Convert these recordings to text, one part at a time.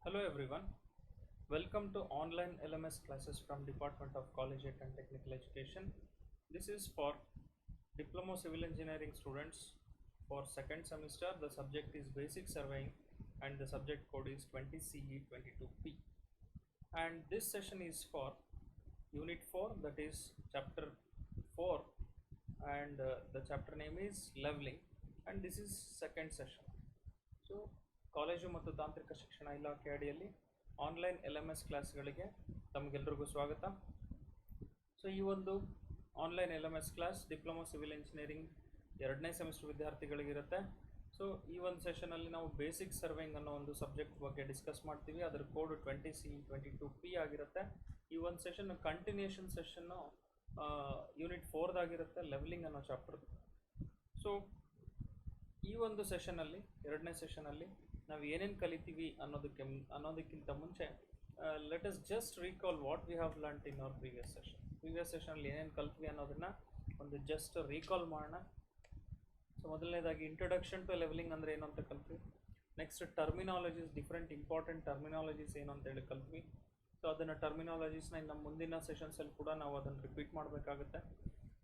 Hello everyone, welcome to online LMS classes from Department of Collegiate and Technical Education. This is for Diploma Civil Engineering students for second semester. The subject is Basic Surveying and the subject code is 20CE22P. And this session is for Unit 4, that is Chapter 4, and the chapter name is Leveling, and this is second session. So college ಮತ್ತು ತಾಂತ್ರಿಕ ಶಿಕ್ಷಣ ಇಲಾಖೆ ಅಡಿಯಲ್ಲಿ online LMS ಕ್ಲಾಸ್ಗಳಿಗೆ ತಮಗೆಲ್ಲರಿಗೂ ಸ್ವಾಗತ. So ಈ ಒಂದು online LMS class diploma civil engineering ಎರಡನೇ ಸೆಮಿಸ್ಟರ್ ವಿದ್ಯಾರ್ಥಿಗಳಿಗಿರುತ್ತೆ. ಸೊ ಈ ಒಂದು ಸೆಷನಲ್ಲಿ ನಾವು ಬೇಸಿಕ್ ಸರ್ವೇಯಿಂಗ್ ಅನ್ನೋ ಒಂದು ಸಬ್ಜೆಕ್ಟ್ ಬಗ್ಗೆ ಡಿಸ್ಕಸ್ ಮಾಡ್ತೀವಿ. ಅದರ ಕೋಡ್ 20CE22P ಆಗಿರುತ್ತೆ. ಈ ಒಂದು ಸೆಷನ್ ಕಂಟಿನ್ಯೂಷನ್ ಸೆಷನ್ನು ಯೂನಿಟ್ 4ದಾಗಿರುತ್ತೆ, ಲೆವೆಲಿಂಗ್ ಅನ್ನೋ ಚಾಪ್ಟರ್. ಸೊ ಈ ಒಂದು ಸೆಷನಲ್ಲಿ ಎರಡನೇ ಸೆಷನಲ್ಲಿ ನಾವು ಏನೇನು ಕಲಿತೀವಿ ಅನ್ನೋದಕ್ಕಿಂತ ಮುಂಚೆ let us just recall what we have learned in our previous ಸೆಷನಲ್ಲಿ ಏನೇನು ಕಲ್ತ್ವಿ ಅನ್ನೋದನ್ನು ಒಂದು ಜಸ್ಟ್ ರೀಕಾಲ್ ಮಾಡೋಣ. ಸೊ ಮೊದಲನೇದಾಗಿ ಇಂಟ್ರೊಡಕ್ಷನ್ ಟು ಲೆವೆಲಿಂಗ್ ಅಂದರೆ ಏನು ಅಂತ ಕಲ್ತ್ವಿ. Next terminologies, different important terminologies ಏನು ಅಂತೇಳಿ ಕಲ್ತ್ವಿ. ಸೊ ಅದನ್ನು ಟರ್ಮಿನಾಲಜೀಸ್ನ ನಮ್ಮ ಮುಂದಿನ ಸೆಷನ್ಸಲ್ಲಿ ಕೂಡ ನಾವು ಅದನ್ನು ರಿಪೀಟ್ ಮಾಡಬೇಕಾಗುತ್ತೆ.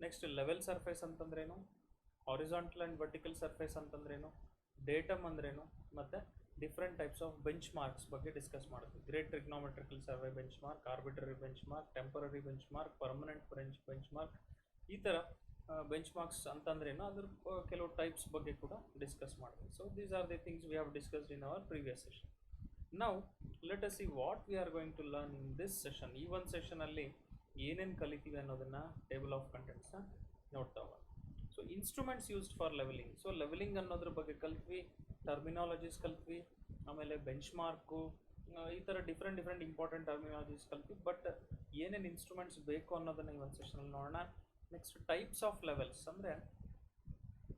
ನೆಕ್ಸ್ಟ್ ಲೆವೆಲ್ ಸರ್ಫೇಸ್ ಅಂತಂದ್ರೇನು, ಹಾರಿಜಾಂಟಲ್ ಆ್ಯಂಡ್ ವರ್ಟಿಕಲ್ ಸರ್ಫೇಸ್ ಅಂತಂದ್ರೇನು, ಡೇಟಮ್ ಅಂದ್ರೇನು, ಮತ್ತು different types of benchmarks ಬಗ್ಗೆ ಡಿಸ್ಕಸ್ ಮಾಡ್ತೀವಿ. Great trigonometrical survey benchmark, arbitrary benchmark, temporary benchmark, permanent benchmark, ಈ ಥರ ಬೆಂಚ್ ಮಾರ್ಕ್ಸ್ ಅಂತಂದ್ರೇನು ಅದ್ರ ಕೆಲವು ಟೈಪ್ಸ್ ಬಗ್ಗೆ ಕೂಡ ಡಿಸ್ಕಸ್ ಮಾಡ್ತೀವಿ. So these are the things we have discussed in our previous session. Now let us see what we are going to learn in this session. ಈ ಒಂದು ಸೆಷನಲ್ಲಿ ಏನೇನು ಕಲಿತೀವಿ ಅನ್ನೋದನ್ನು ಟೇಬಲ್ ಆಫ್ ಕಂಟೆಂಟ್ಸ್ನ ನೋಡ್ತಾ ಹೋಗೋಣ. So instruments used for levelling. So levelling ಅನ್ನೋದ್ರ ಬಗ್ಗೆ ಕಲ್ತ್ವಿ, terminologies ಕಲ್ತ್ವಿ, ಆಮೇಲೆ ಬೆಂಚ್ ಮಾರ್ಕು, ಈ ಥರ ಡಿಫ್ರೆಂಟ್ ಇಂಪಾರ್ಟೆಂಟ್ ಟರ್ಮಿನಾಲಜೀಸ್ ಕಲ್ತ್ವಿ. ಬಟ್ ಏನೇನು ಇನ್ಸ್ಟ್ರೂಮೆಂಟ್ಸ್ ಬೇಕು ಅನ್ನೋದನ್ನು ಈ ಒಂದು ಸೆಷನಲ್ಲಿ ನೋಡೋಣ. ನೆಕ್ಸ್ಟ್ ಟೈಪ್ಸ್ ಆಫ್ ಲೆವೆಲ್ಸ್ ಅಂದರೆ,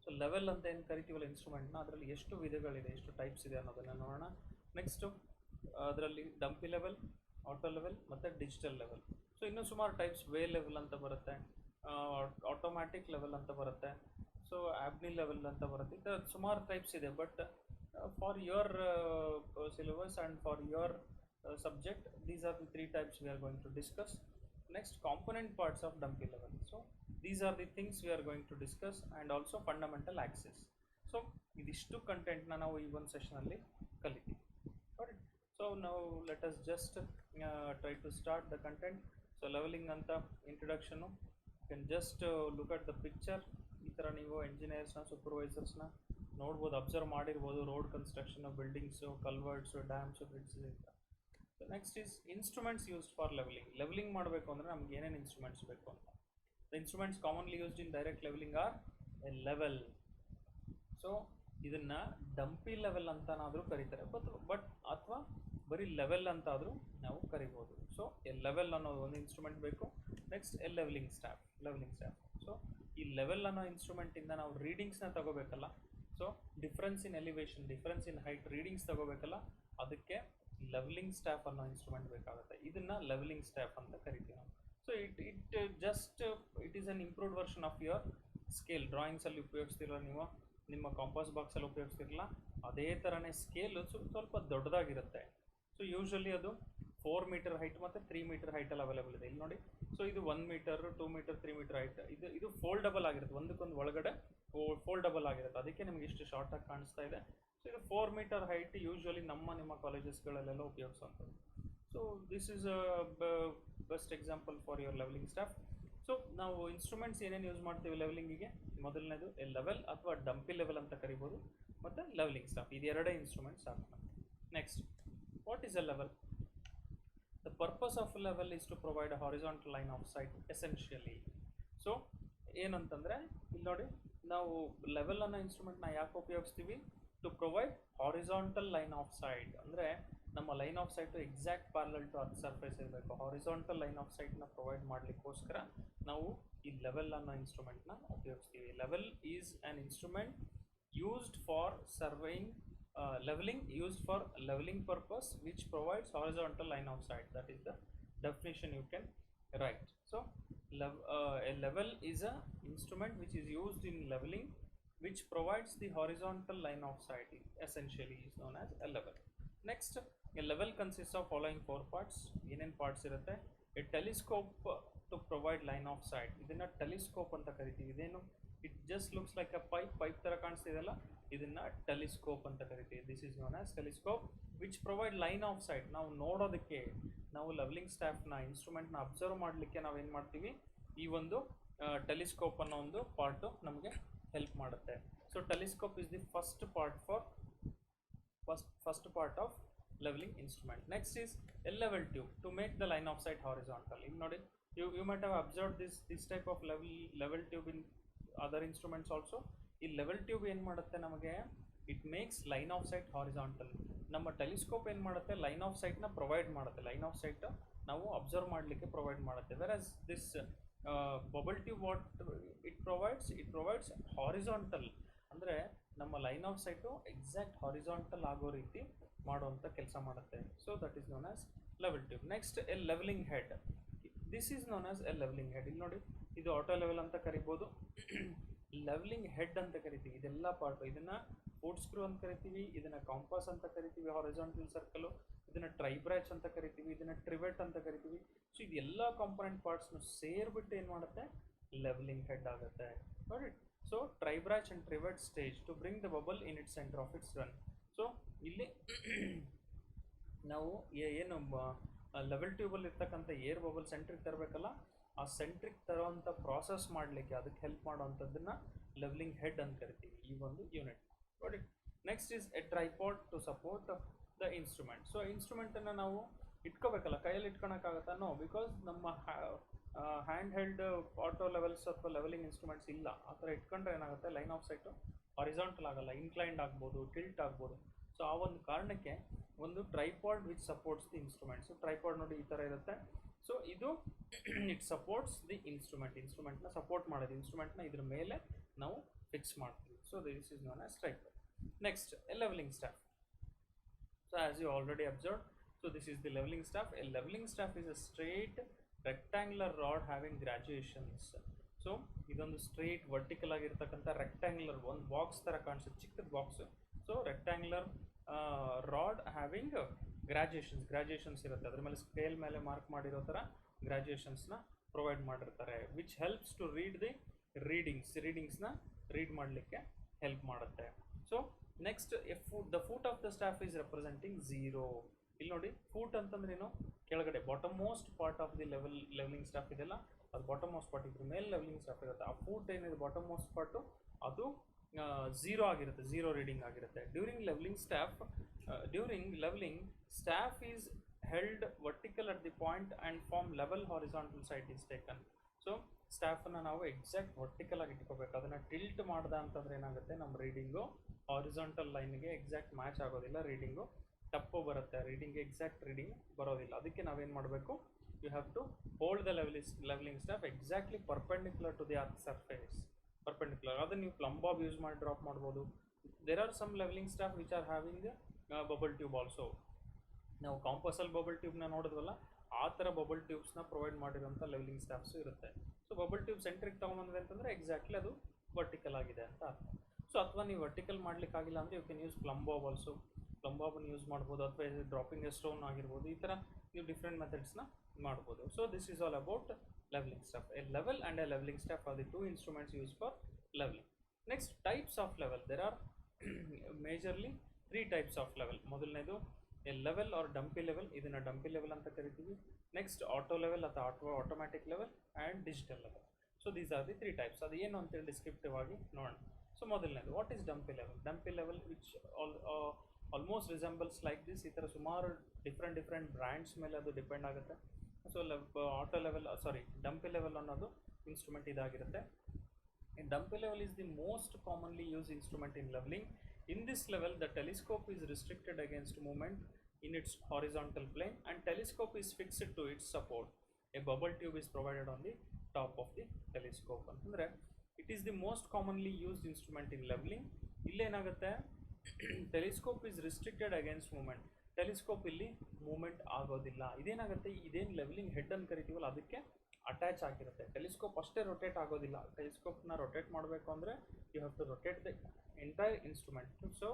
ಸೊ ಲೆವೆಲ್ ಅಂತ ಏನು ಕರಿತೀವಲ್ಲ ಇನ್ಸ್ಟ್ರೂಮೆಂಟ್ನ, ಅದರಲ್ಲಿ ಎಷ್ಟು ವಿಧಗಳಿದೆ, ಎಷ್ಟು ಟೈಪ್ಸ್ ಇದೆ ಅನ್ನೋದನ್ನು ನೋಡೋಣ. ನೆಕ್ಸ್ಟು ಅದರಲ್ಲಿ ಡಂಪಿ ಲೆವೆಲ್, ಆಟೋ ಲೆವೆಲ್ ಮತ್ತು ಡಿಜಿಟಲ್ ಲೆವೆಲ್. ಸೊ ಇನ್ನೂ ಸುಮಾರು ಟೈಪ್ಸ್, ವೇ ಲೆವೆಲ್ ಅಂತ ಬರುತ್ತೆ, ಆಟೋಮ್ಯಾಟಿಕ್ ಲೆವೆಲ್ ಅಂತ ಬರುತ್ತೆ, ಸೊ ಆಬ್ನಿ ಲೆವೆಲ್ ಅಂತ ಬರುತ್ತೆ. ಈ ಥರ ಸುಮಾರು ಟೈಪ್ಸ್ ಇದೆ. But for your syllabus and for your subject these are the 3 types we are going to discuss. Next component parts of dumpy level. So these are the things we are going to discuss and also fundamental axes. So ಇದಿಷ್ಟು ಕಂಟೆಂಟ್ನ ನಾವು ಈ ಒಂದು ಸೆಷನಲ್ಲಿ ಕಲಿತೀವಿ. But so ನಾವು let us just try to start the content. So levelling ಅಂತ introduction, you can just look at the picture. ಈ ಥರ ನೀವು ಎಂಜಿನಿಯರ್ಸ್ನ, ಸೂಪರ್ವೈಸರ್ಸ್ನ ನೋಡ್ಬೋದು, ಅಬ್ಸರ್ವ್ ಮಾಡಿರ್ಬೋದು. Road construction, buildings, culverts, dams, bridges ಅಂತ. So next is instruments used for levelling. Levelling ಮಾಡಬೇಕು ಅಂದರೆ ನಮ್ಗೆ ಏನೇನು ಇನ್ಸ್ಟ್ರೂಮೆಂಟ್ಸ್ ಬೇಕು ಅಂತ. The instruments commonly used in direct levelling are a level. So ಇದನ್ನು ಡಂಪಿ ಲೆವೆಲ್ ಅಂತನಾದರೂ ಕರೀತಾರೆ, ಬಟ್ ಅಥವಾ ಬರೀ ಲೆವೆಲ್ ಅಂತಾದರೂ ನಾವು ಕರಿಬೋದು. ಸೊ ಎ ಲೆವೆಲ್ ಅನ್ನೋದು ಒಂದು ಇನ್ಸ್ಟ್ರೂಮೆಂಟ್ ಬೇಕು. Next a levelling staff. So ಈ ಲೆವೆಲ್ ಅನ್ನೋ ಇನ್ಸ್ಟ್ರೂಮೆಂಟಿಂದ ನಾವು ರೀಡಿಂಗ್ಸ್ನ ತಗೋಬೇಕಲ್ಲ. So difference in elevation, difference in height readings ತಗೋಬೇಕಲ್ಲ, ಅದಕ್ಕೆ ಲೆವೆಲಿಂಗ್ ಸ್ಟಾಫ್ ಅನ್ನೋ ಇನ್ಸ್ಟ್ರೂಮೆಂಟ್ ಬೇಕಾಗುತ್ತೆ. ಇದನ್ನು ಲೆವೆಲಿಂಗ್ ಸ್ಟಾಫ್ ಅಂತ ಕರಿತೀವಿ ನಾವು. So it is an improved version of your scale. ಡ್ರಾಯಿಂಗ್ಸಲ್ಲಿ ಉಪಯೋಗಿಸ್ತಿರೋ ನೀವು, ನಿಮ್ಮ ಕಾಂಪಾಸ್ ಬಾಕ್ಸಲ್ಲಿ ಉಪಯೋಗಿಸ್ತಿರಲ್ಲ, ಅದೇ ಥರನೇ ಸ್ಕೇಲು ಸ್ವಲ್ಪ ದೊಡ್ಡದಾಗಿರುತ್ತೆ. ಸೊ ಯೂಶ್ವಲಿ ಅದು 4 ಮೀಟರ್ ಹೈಟ್ ಮತ್ತು 3 ಮೀಟರ್ ಹೈಟಲ್ಲಿ ಅವೈಲೇಬಲ್ ಇದೆ. ಇಲ್ಲಿ ನೋಡಿ, ಸೊ ಇದು 1 ಮೀಟರ್, 2 ಮೀಟರ್, 3 ಮೀಟರ್ ಹೈಟ್. ಇದು ಫೋಲ್ಡಬಲ್ ಆಗಿರುತ್ತೆ, ಒಂದಕ್ಕೊಂದು ಒಳಗಡೆ ಫೋಲ್ಡಬಲ್ ಆಗಿರುತ್ತೆ. ಅದಕ್ಕೆ ನಿಮಗೆ ಇಷ್ಟು ಶಾರ್ಟಾಗಿ ಕಾಣಿಸ್ತಾ ಇದೆ. ಸೊ ಇದು 4 ಮೀಟರ್ ಹೈಟ್ ಯೂಶ್ವಲಿ ನಿಮ್ಮ ಕಾಲೇಜಸ್ಗಳಲ್ಲೆಲ್ಲ ಉಪಯೋಗಿಸುವಂಥದ್ದು. So this is best example for your levelling staff. So ನಾವು ಇನ್ಸ್ಟ್ರೂಮೆಂಟ್ಸ್ ಏನೇನು ಯೂಸ್ ಮಾಡ್ತೀವಿ ಲೆವೆಲಿಂಗಿಗೆ, ಮೊದಲನೇದು ಎ ಲೆವೆಲ್ ಅಥವಾ ಡಂಪಿ ಲೆವೆಲ್ ಅಂತ ಕರಿಬೋದು, ಮತ್ತು ಲೆವೆಲಿಂಗ್ ಸ್ಟಾಫ್. ಇದು ಎರಡೇ ಇನ್ಸ್ಟ್ರೂಮೆಂಟ್ಸ್ ಸಾಕು. Next, what is A level? The purpose of a level is to provide a horizontal line of sight essentially. So ಏನಂತಂದರೆ, ಇಲ್ಲಿ ನೋಡಿ, ನಾವು ಲೆವೆಲ್ ಅನ್ನೋ ಇನ್ಸ್ಟ್ರೂಮೆಂಟ್ನ ಯಾಕೆ ಉಪಯೋಗಿಸ್ತೀವಿ? To provide horizontal line of sight. ಅಂದರೆ ನಮ್ಮ line of sight exact parallel to earth surface ಇರಬೇಕು. ಹಾರಿಜಾಂಟಲ್ ಲೈನ್ ಆಫ್ ಸೈಟ್ನ ಪ್ರೊವೈಡ್ ಮಾಡಲಿಕ್ಕೋಸ್ಕರ ನಾವು ಈ ಲೆವೆಲ್ ಅನ್ನೋ ಇನ್ಸ್ಟ್ರೂಮೆಂಟ್ನ ಉಪಯೋಗಿಸ್ತೀವಿ. Level is an instrument used for surveying, used for leveling purpose, which provides horizontal line of sight. That is the definition you can write. So a level is a instrument which is used in leveling, which provides the horizontal line of sight. Essentially is known as a level. Next, A level consists of following 4 parts. ಏನೇನು parts ಇರುತ್ತೆ? A telescope to provide line of sight. ಇದನ್ನ telescope ಅಂತ ಕರಿತೀವಿ. ಇದೇನು? It just looks like a pipe ತರ ಕಾಣಿಸ್ತಿದೆಯಲ್ಲ, ಇದನ್ನ telescope ಅಂತ ಕರಿತೀವಿ. This is known as telescope which provide line of sight. ನಾವು ನೋಡೋದಕ್ಕೆ, ನಾವು ಲೆವೆಲಿಂಗ್ ಸ್ಟಾಫ್ನ ಇನ್ಸ್ಟ್ರೂಮೆಂಟ್ನ ಅಬ್ಸರ್ವ್ ಮಾಡಲಿಕ್ಕೆ ನಾವೇನು ಮಾಡ್ತೀವಿ, ಈ ಒಂದು ಟೆಲಿಸ್ಕೋಪ್ ಅನ್ನೋ ಒಂದು ಪಾರ್ಟು ನಮಗೆ ಹೆಲ್ಪ್ ಮಾಡುತ್ತೆ. So telescope is the first part of leveling instrument. Next is a level tube to make the line of sight horizontal. In nodi, you might have observed this type of level tube in other instruments also. ಈ level tube ಏನು ಮಾಡುತ್ತೆ ನಮಗೆ, it makes line of sight horizontal. ನಮ್ಮ telescope ಏನು ಮಾಡುತ್ತೆ, line of ಸೈಟ್ನ provide ಮಾಡುತ್ತೆ. Line of sight ನಾವು ಅಬ್ಸರ್ವ್ ಮಾಡಲಿಕ್ಕೆ ಪ್ರೊವೈಡ್ ಮಾಡುತ್ತೆ. Whereas this bubble tube what it provides horizontal, ಅಂದರೆ ನಮ್ಮ line of sight exact horizontal ಆಗೋ ರೀತಿ ಮಾಡುವಂಥ ಕೆಲಸ ಮಾಡುತ್ತೆ. So that is known as level tube. Next a levelling head. This is known as a levelling head. ಇಲ್ಲಿ ನೋಡಿ, ಇದು ಆಟೋ ಲೆವೆಲ್ ಅಂತ ಕರಿಬೋದು, ಲೆವೆಲಿಂಗ್ ಹೆಡ್ ಅಂತ ಕರಿತೀವಿ. ಇದೆಲ್ಲ ಪಾರ್ಟು, ಇದನ್ನು ಫುಟ್ ಸ್ಕ್ರೂ ಅಂತ ಕರಿತೀವಿ, ಇದನ್ನು ಕಾಂಪಾಸ್ ಅಂತ ಕರಿತೀವಿ, ಹಾರಿಜಾಂಟಲ್ ಸರ್ಕಲು, ಇದನ್ನು ಟ್ರೈ ಬ್ರಾಚ್ ಅಂತ ಕರಿತೀವಿ, ಇದನ್ನು ಟ್ರಿವೆಟ್ ಅಂತ ಕರಿತೀವಿ. ಸೊ ಇದೆಲ್ಲ ಕಾಂಪೊನೆಂಟ್ ಪಾರ್ಟ್ಸ್ನು ಸೇರಿಬಿಟ್ಟು ಏನು ಮಾಡುತ್ತೆ, ಲೆವೆಲಿಂಗ್ ಹೆಡ್ ಆಗುತ್ತೆ. ನೋಡಿ, so tribrach and trivet stage to bring the bubble in it centre of its run. So ಇಲ್ಲಿ ನಾವು ಏನು ಲೆವೆಲ್ ಟ್ಯೂಬಲ್ಲಿ ಇರ್ತಕ್ಕಂಥ ಏರ್ ಬಬಲ್ ಸೆಂಟ್ರಿಗೆ ತರಬೇಕಲ್ಲ, ಆ ಸೆಂಟ್ರಿಗೆ ತರೋವಂಥ ಪ್ರಾಸೆಸ್ ಮಾಡಲಿಕ್ಕೆ ಅದಕ್ಕೆ ಹೆಲ್ಪ್ ಮಾಡೋವಂಥದ್ದನ್ನು ಲೆವೆಲಿಂಗ್ ಹೆಡ್ ಅಂತ ಕರಿತೀವಿ, ಈ ಒಂದು ಯೂನಿಟ್. ನೋಡಿ, next is a tripod to support the instrument. So ಇನ್ಸ್ಟ್ರೂಮೆಂಟನ್ನು ನಾವು ಇಟ್ಕೋಬೇಕಲ್ಲ, ಕೈಯಲ್ಲಿ ಇಟ್ಕೊಳಕ್ಕಾಗತ್ತಾ? ನೋ, ಬಿಕಾಸ್ ನಮ್ಮ ಹ್ಯಾಂಡ್ ಹೆಲ್ಡ್ ಆಟೋ ಲೆವೆಲ್ಸ್ ಅಥವಾ ಲೆವೆಲಿಂಗ್ ಇನ್ಸ್ಟ್ರೂಮೆಂಟ್ಸ್ ಇಲ್ಲ. ಆ ಥರ ಇಟ್ಕೊಂಡ್ರೆ ಏನಾಗುತ್ತೆ, ಲೈನ್ ಆಫ್ ಸೈಟು ಹಾರಿಜಾಂಟಲ್ ಆಗಲ್ಲ, ಇನ್ಕ್ಲೈನ್ಡ್ ಆಗ್ಬೋದು, ಟಿಲ್ಟ್ ಆಗ್ಬೋದು. ಸೊ ಆ ಒಂದು ಕಾರಣಕ್ಕೆ ಒಂದು tripod which supports the instrument. So tripod ನೋಡಿ ಈ ಥರ ಇರುತ್ತೆ. ಸೊ ಇದು ಇಟ್ ಸಪೋರ್ಟ್ಸ್ ದಿ ಇನ್ಸ್ಟ್ರೂಮೆಂಟ್ನ ಸಪೋರ್ಟ್ ಮಾಡೋದು, ಇನ್ಸ್ಟ್ರೂಮೆಂಟ್ನ ಇದ್ರ ಮೇಲೆ ನಾವು ಫಿಕ್ಸ್ ಮಾಡ್ತೀವಿ. So this is known as tripod. Next a levelling staff. So as you already observed, so this is the leveling staff. A leveling staff is a straight rectangular rod having graduations. So ಇದೊಂದು straight vertical ಆಗಿರ್ತಕ್ಕಂಥ rectangular ಒಂದು box ಥರ ಕಾಣಿಸುತ್ತೆ, ಚಿಕ್ಕದ box. So rectangular rod having graduations ಇರುತ್ತೆ, ಅದ್ರ ಮೇಲೆ scale ಮೇಲೆ ಮಾರ್ಕ್ ಮಾಡಿರೋ ಥರ ಗ್ರಾಜುಯೇಷನ್ಸ್ನ ಪ್ರೊವೈಡ್ ಮಾಡಿರ್ತಾರೆ. Which helps to read the ರೀಡಿಂಗ್ಸ್ನ ರೀಡ್ ಮಾಡಲಿಕ್ಕೆ ಹೆಲ್ಪ್ ಮಾಡುತ್ತೆ. So next the foot of the staff is representing 0. ಇಲ್ಲಿ ನೋಡಿ, ಫೂಟ್ ಅಂತಂದ್ರೇನು, ಕೆಳಗಡೆ bottom most part of the levelling staff ಇದೆಲ್ಲ, ಅದು ಬಾಟಮ್ ಮೋಸ್ಟ್ ಪಾರ್ಟ್. ಇದ್ರ ಮೇಲೆ ಲೆವೆಲಿಂಗ್ ಸ್ಟಾಫ್ ಇರುತ್ತೆ. ಆ ಫೂಟ್ ಏನಿದೆ ಬಾಟಮ್ ಮೋಸ್ಟ್ ಪಾರ್ಟು, ಅದು 0 ಆಗಿರುತ್ತೆ, 0 ರೀಡಿಂಗ್ ಆಗಿರುತ್ತೆ. During levelling staff is held vertical at the point and form level horizontal sight is taken. So ಸ್ಟಾಫನ್ನು ನಾವು ಎಕ್ಸಾಕ್ಟ್ ವರ್ಟಿಕಲ್ ಆಗಿ ಇಟ್ಕೋಬೇಕು. ಅದನ್ನು ಟಿಲ್ಟ್ ಮಾಡ್ದ ಅಂತಂದ್ರೆ ಏನಾಗುತ್ತೆ, ನಮ್ಮ ರೀಡಿಂಗು ಹಾರಿಜಾಂಟಲ್ ಲೈನ್ಗೆ ಎಕ್ಸಾಕ್ಟ್ ಮ್ಯಾಚ್ ಆಗೋದಿಲ್ಲ, ರೀಡಿಂಗು ತಪ್ಪು ಬರುತ್ತೆ, ರೀಡಿಂಗ್ ಎಕ್ಸಾಕ್ಟ್ ರೀಡಿಂಗ್ ಬರೋದಿಲ್ಲ. ಅದಕ್ಕೆ ನಾವೇನು ಮಾಡಬೇಕು, you have to hold the levelling staff exactly perpendicular to the earth surface. Perpendicular ಅದನ್ನು ನೀವು ಪ್ಲಂಬಾಬ್ ಯೂಸ್ ಮಾಡಿ ಡ್ರಾಪ್ ಮಾಡ್ಬೋದು. There are some levelling staff which are having bubble tube also. ನಾವು ಕಾಂಪಸಲ್ಲಿ ಬಬಲ್ ಟ್ಯೂಬ್ನ ನೋಡಿದ್ವಲ್ಲ, ಆ ಥರ ಬಬಲ್ ಟ್ಯೂಬ್ಸ್ನ ಪ್ರೊವೈಡ್ ಮಾಡಿರೋಂಥ ಲೆವೆಲಿಂಗ್ ಸ್ಟಾಫ್ಸು ಇರುತ್ತೆ. ಸೊ ಬಬಲ್ ಟ್ಯೂಬ್ ಸೆಂಟ್ರಿಗೆ ತೊಗೊಂಬಂದ್ರೆ ಅಂತಂದರೆ ಎಕ್ಸಾಕ್ಟ್ಲಿ ಅದು ವರ್ಟಿಕಲ್ ಆಗಿದೆ ಅಂತ ಅರ್ಥ. ಸೊ ಅಥವಾ ನೀವು ವರ್ಟಿಕಲ್ ಮಾಡಲಿಕ್ಕಾಗಿಲ್ಲ ಅಂದರೆ you can use plumb bob also. ಪ್ಲಂಬಾಬನ್ನು ಯೂಸ್ ಮಾಡ್ಬೋದು, ಅಥವಾ ಡ್ರಾಪಿಂಗ್ ಎ ಸ್ಟೋನ್ ಆಗಿರ್ಬೋದು. ಈ ಥರ ನೀವು ಡಿಫ್ರೆಂಟ್ ಮೆಥಡ್ಸ್ನ ಮಾಡ್ಬೋದು. So this is all about levelling staff. A level and A levelling staff R the 2 instruments use for levelling. Next types of level. There are majorly 3 types of level. ಮೊದಲನೇದು A level R ಡಂಪಿ level, ಇದನ್ನು dumpy level ಅಂತ ಕರಿತೀವಿ. Next auto level ಅಥವಾ automatic level and digital level. So these are the 3 types. ಅದು ಏನು ಅಂತೇಳಿ descriptive ಆಗಿ ನೋಡೋಣ. ಸೊ ಮೊದಲನೇದು, what is dumpy level? Dumpy level which almost resembles like this. ಈ ಥರ ಸುಮಾರು ಡಿಫ್ರೆಂಟ್ ಬ್ರ್ಯಾಂಡ್ಸ್ ಮೇಲೆ ಅದು ಡಿಪೆಂಡ್ ಆಗುತ್ತೆ. ಸೊ ಡಂಪಿ ಲೆವೆಲ್ ಅನ್ನೋದು ಇನ್ಸ್ಟ್ರೂಮೆಂಟ್ ಇದಾಗಿರುತ್ತೆ. Dumpy level is the most commonly used instrument in leveling. In this level, the telescope is restricted against movement in its horizontal plane and telescope is fixed to its support. A bubble tube is provided on the top of the telescope. Andre it is the most commonly used instrument in leveling. Ille enagutte, telescope is restricted against movement. Telescope ಇಲ್ಲಿ movement ಆಗೋದಿಲ್ಲ. ಇದೇನಾಗುತ್ತೆ, ಇದೇನು levelling head ಅಂತ ಕರಿತೀವಲ್ಲ ಅದಕ್ಕೆ attach ಆಗಿರುತ್ತೆ. Telescope ಅಷ್ಟೇ rotate ಆಗೋದಿಲ್ಲ. ಟೆಲಿಸ್ಕೋಪ್ನ rotate ಮಾಡಬೇಕು ಅಂದರೆ you have to rotate the entire instrument. So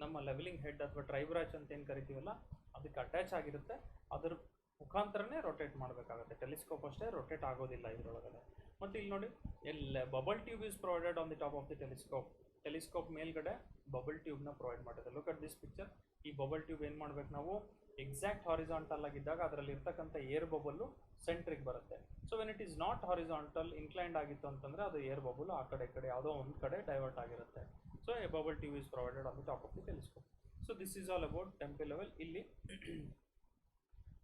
ನಮ್ಮ ಲೆವೆಲಿಂಗ್ ಹೆಡ್ ಅಥವಾ ಟ್ರೈ ಬ್ರಾಚ್ ಅಂತ ಏನು ಕರಿತೀವಲ್ಲ ಅದಕ್ಕೆ ಅಟ್ಯಾಚ್ ಆಗಿರುತ್ತೆ, ಅದರ ಮುಖಾಂತರನೇ ರೊಟೇಟ್ ಮಾಡಬೇಕಾಗುತ್ತೆ. ಟೆಲಿಸ್ಕೋಪ್ ಅಷ್ಟೇ ರೊಟೇಟ್ ಆಗೋದಿಲ್ಲ ಇದರೊಳಗಡೆ. ಮತ್ತು ಇಲ್ಲಿ ನೋಡಿ, ಎಲ್ಲ bubble tube is provided on the top of the telescope. Telescope ಮೇಲ್ಗಡೆ ಬಬಲ್ ಟ್ಯೂಬ್ನ ಪ್ರೊವೈಡ್ ಮಾಡಿದೆ. Look at this picture. ಈ ಬಬಲ್ ಟ್ಯೂಬ್ ಏನು ಮಾಡ್ಬೇಕು ನಾವು, ಎಕ್ಸಾಕ್ಟ್ ಹಾರಿಜಾಂಟಲ್ ಆಗಿದ್ದಾಗ ಅದರಲ್ಲಿ ಇರ್ತಕ್ಕಂಥ ಏರ್ ಬಬಲ್ಲು ಸೆಂಟ್ರಿಗೆ ಬರುತ್ತೆ. So when it is not horizontal, inclined ಆಗಿತ್ತು ಅಂತಂದರೆ ಅದು ಏರ್ ಬಬಲ್ ಆ ಕಡೆ ಯಾವುದೋ ಒಂದು ಕಡೆ ಡೈವರ್ಟ್ ಆಗಿರುತ್ತೆ. So A bubble tube is provided on the top of the telescope. So this is all about temple level. ಇಲ್ಲಿ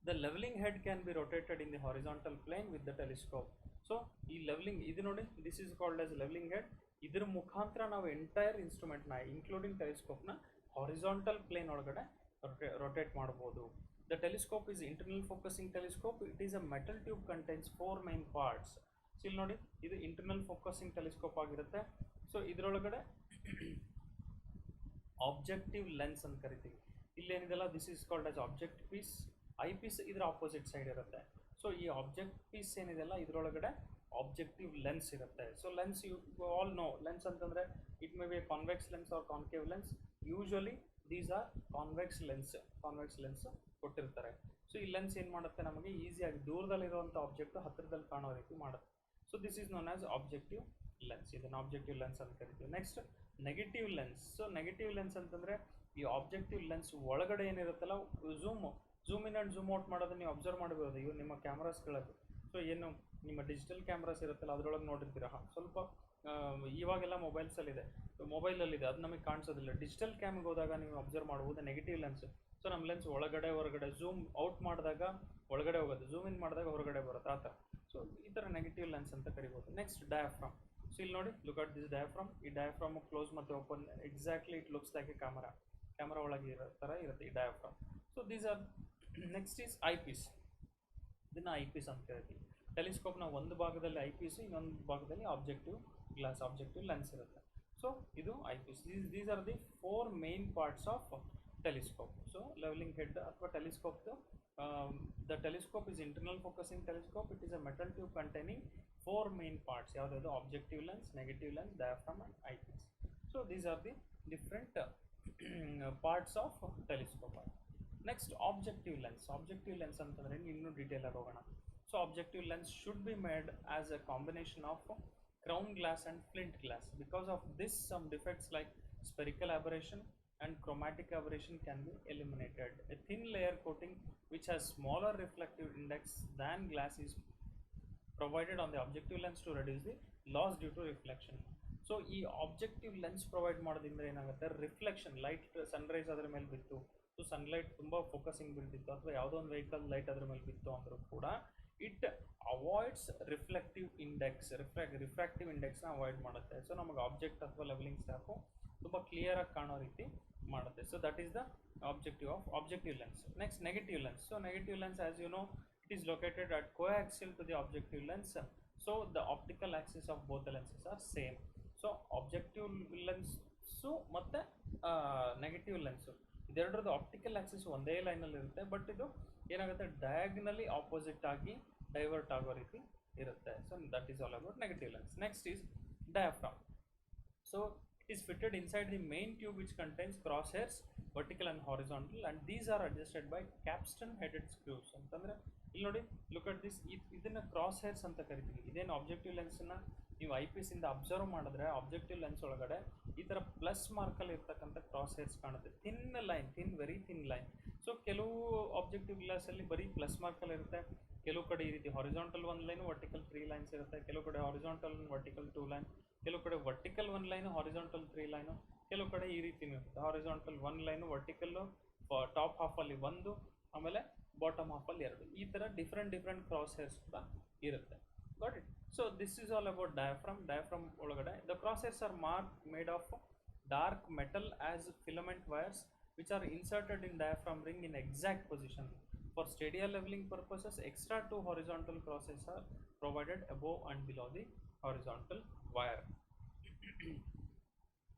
the leveling head can be rotated in the horizontal plane with the telescope. So ಈ leveling ಇದು ನೋಡಿ, this is called as leveling head. ಇದರ ಮುಖಾಂತರ ನಾವು entire ಇನ್ಸ್ಟ್ರೂಮೆಂಟ್ನ including ಟೆಲಿಸ್ಕೋಪ್ನ horizontal plane ಒಳಗಡೆ rotate ಮಾಡ್ಬೋದು. The telescope is internal focusing telescope. It is a metal tube contains 4 main parts. So ಇಲ್ಲಿ ನೋಡಿ, ಇದು ಇಂಟರ್ನಲ್ ಫೋಕಸಿಂಗ್ ಟೆಲಿಸ್ಕೋಪ್ ಆಗಿರುತ್ತೆ. ಸೊ ಇದರೊಳಗಡೆ ಆಬ್ಜೆಕ್ಟಿವ್ ಲೆನ್ಸ್ ಅಂತ ಕರಿತೀವಿ. ಇಲ್ಲೇನಿದೆಲ್ಲ this is called as object piece. Eye piece ಇದರ ಆಪೋಸಿಟ್ ಸೈಡ್ ಇರುತ್ತೆ. ಸೊ ಈ ಆಬ್ಜೆಕ್ಟ್ ಪೀಸ್ ಏನಿದೆಲ್ಲ ಇದರೊಳಗಡೆ ಆಬ್ಜೆಕ್ಟಿವ್ ಲೆನ್ಸ್ ಇರುತ್ತೆ. So lens you all know, lens ಅಂತಂದರೆ it may be a convex lens or concave lens. Usually these are convex lens ಕೊಟ್ಟಿರ್ತಾರೆ. So ಈ lens ಏನು ಮಾಡುತ್ತೆ, ನಮಗೆ ಈಸಿಯಾಗಿ ದೂರದಲ್ಲಿರುವಂಥ ಆಬ್ಜೆಕ್ಟ್ ಹತ್ತಿರದಲ್ಲಿ ಕಾಣೋ ರೀತಿ ಮಾಡುತ್ತೆ. So this is known as objective lens. ಇದನ್ನು ಆಬ್ಜೆಕ್ಟಿವ್ ಲೆನ್ಸ್ ಅಂತ ಕರಿತೀವಿ. Next negative lens. So negative lens ಅಂತಂದರೆ ಈ ಆಬ್ಜೆಕ್ಟಿವ್ ಲೆನ್ಸ್ ಒಳಗಡೆ ಏನಿರುತ್ತಲ್ಲ, zoom in and zoom out ಮಾಡೋದನ್ನು ನೀವು ಅಬ್ಸರ್ವ್ ಮಾಡಬಹುದು. ಇವು ನಿಮ್ಮ ಕ್ಯಾಮ್ರಾಸ್ಗಳಲ್ಲಿ, ಸೊ ಏನು ನಿಮ್ಮ ಡಿಜಿಟಲ್ ಕ್ಯಾಮ್ರಾಸ್ ಇರುತ್ತಲ್ಲ ಅದರೊಳಗೆ ನೋಡಿರ್ತೀರ. ಸ್ವಲ್ಪ ಇವಾಗೆಲ್ಲ ಮೊಬೈಲಲ್ಲಿದೆ, ಅದು ನಮಗೆ ಕಾಣಿಸೋದಿಲ್ಲ. ಡಿಜಿಟಲ್ ಕ್ಯಾಮ್ಗೆ ಹೋದಾಗ ನೀವು ಅಬ್ಸರ್ವ್ ಮಾಡ್ಬೋದು ನೆಗೆಟಿವ್ ಲೆನ್ಸ್. ಸೊ ನಮ್ಮ ಲೆನ್ಸ್ ಒಳಗಡೆ ಹೊರಗಡೆ ಝೂಮ್ ಔಟ್ ಮಾಡಿದಾಗ ಒಳಗಡೆ ಹೋಗುತ್ತೆ, ಝೂಮ್ ಇನ್ ಮಾಡಿದಾಗ ಹೊರಗಡೆ ಬರುತ್ತೆ, ಆ ಥರ. ಸೊ ಈ ಥರ ನೆಗೆಟಿವ್ ಲೆನ್ಸ್ ಅಂತ ಕರಿಬೋದು. Next diaphragm. ಸೊ ಇಲ್ಲಿ ನೋಡಿ, ಲುಕ್ ಅಟ್ ದಿಸ್ ಡಯಾಫ್ರಾಮ್. ಈ ಡಯಾಫ್ರಾಮ್ ಕ್ಲೋಸ್ ಮತ್ತು open exactly it looks like a camera ಒಳಗೆ ಇರೋ ಥರ ಇರುತ್ತೆ ಈ diaphragm. So these are. Next is eye piece. ಇದನ್ನು ಐ ಪೀಸ್ ಅಂತ ಕರಿತೀವಿ. ಟೆಲಿಸ್ಕೋಪ್ನ ಒಂದು ಭಾಗದಲ್ಲಿ ಐ ಪೀಸ್, ಇನ್ನೊಂದು ಭಾಗದಲ್ಲಿ ಆಬ್ಜೆಕ್ಟಿವ್ ಲೆನ್ಸ್ ಇರುತ್ತೆ. ಸೊ ಇದು eye piece. These are the 4 main parts of telescope. So levelling head ಅಥವಾ ಟೆಲಿಸ್ಕೋಪ್ದು the telescope is internal focusing telescope. It is a metal tube containing 4 main parts. ಯಾವುದಾದ್ರು objective lens, negative lens, diaphragm and eye piece. So these are the different parts of telescope. Next objective lens. Objective lens ಅಂತಂದರೆ ಇನ್ನೂ detail ಆಗಿ ಹೋಗೋಣ. So objective lens should be made as a combination of crown glass and flint glass. Because of this, some defects like spherical aberration and chromatic aberration can be eliminated. A thin layer coating which has smaller reflective index than glass is provided on the objective lens to reduce the loss due to reflection. So ಈ objective lens provide ಮಾಡೋದ್ರಿಂದ ಏನಾಗುತ್ತೆ, reflection, light Sunrise ಅದರ ಮೇಲೆ ಬಿತ್ತು, so sunlight ತುಂಬ focusing ಬೀಳ್ತಿತ್ತು, ಅಥವಾ ಯಾವುದೋ ಒಂದು ವೆಹಿಕಲ್ ಲೈಟ್ ಅದರ ಮೇಲೆ ಬಿತ್ತು ಅಂದರೂ ಕೂಡ ಇಟ್ ಅವಾಯ್ಡ್ಸ್ ರಿಫ್ರಾಕ್ಟಿವ್ ಇಂಡೆಕ್ಸ್ನ ಅವಾಯ್ಡ್ ಮಾಡುತ್ತೆ. ಸೊ ನಮಗೆ ಆಬ್ಜೆಕ್ಟ್ ಅಥವಾ ಲೆವೆಲಿಂಗ್ ಸ್ಟಾಫು ತುಂಬ ಕ್ಲಿಯರಾಗಿ ಕಾಣೋ ರೀತಿ ಮಾಡುತ್ತೆ. So that is the objective of objective lens. Next negative lens. So negative lens, as you know, it is located at coaxial to the objective lens. So the optical axis of both the lenses are same. So objective lens ಮತ್ತು negative lens ಇದೆರಡರದ್ದು optical axis ಒಂದೇ ಲೈನಲ್ಲಿ ಇರುತ್ತೆ, but ಇದು ಏನಾಗುತ್ತೆ, diagonally opposite ಆಗಿ divert ಆಗೋ ರೀತಿ ಇರುತ್ತೆ. So that is all about negative lens. Next is diaphragm. So it is fitted inside the main tube which contains cross hairs, vertical and horizontal, and these are adjusted by capstan headed screws. ಅಂತಂದರೆ ಇಲ್ಲಿ ನೋಡಿ, look at this. ಇದನ್ನು cross hairs ಅಂತ ಕರಿತೀವಿ. ಇದೇನು objective ಲೆನ್ಸನ್ನು ನೀವು I ಪೀಸಿಂದ observe ಮಾಡಿದ್ರೆ objective lens ಒಳಗಡೆ ಈ ಥರ ಪ್ಲಸ್ ಮಾರ್ಕಲ್ಲಿ ಇರ್ತಕ್ಕಂಥ ಕ್ರಾಸ್ ಹೇರ್ಸ್ ಕಾಣುತ್ತೆ. Very thin line. ಸೊ ಕೆಲವು ಆಬ್ಜೆಕ್ಟಿವ್ ಗ್ಲಾಸಲ್ಲಿ ಬರೀ ಪ್ಲಸ್ ಮಾರ್ಕಲ್ಲಿ ಇರುತ್ತೆ, ಕೆಲವು ಕಡೆ ಈ ರೀತಿ ಹಾರಿಜಾಂಟಲ್ 1 ಲೈನು, ವರ್ಟಿಕಲ್ 3 ಲೈನ್ಸ್ ಇರುತ್ತೆ, ಕೆಲವು ಕಡೆ ಹಾರಿಜಾಂಟಲ್ ವರ್ಟಿಕಲ್ 2 ಲೈನ್, ಕೆಲವು ಕಡೆ ವರ್ಟಿಕಲ್ 1 ಲೈನು, ಹಾರಿಜಾಂಟಲ್ 3 ಲೈನು, ಕೆಲವು ಕಡೆ ಈ ರೀತಿನೂ ಇರುತ್ತೆ, ಹಾರಿಜಾಂಟಲ್ 1 ಲೈನು, ವರ್ಟಿಕಲ್ಲು ಟಾಪ್ ಹಾಫಲ್ಲಿ 1, ಆಮೇಲೆ ಬಾಟಮ್ ಹಾಫಲ್ಲಿ 2. ಈ ಥರ ಡಿಫ್ರೆಂಟ್ ಕ್ರಾಸ್ ಹೇರ್ಸ್ ಕೂಡ ಇರುತ್ತೆ. Got it? So this is all about diaphragm. Diaphragm ಒಳಗಡೆ the cross hairs are made of dark metal as filament wires which are inserted in diaphragm ring in exact position. For steadier leveling purposes, extra 2 horizontal crosses are provided above and below the horizontal wire.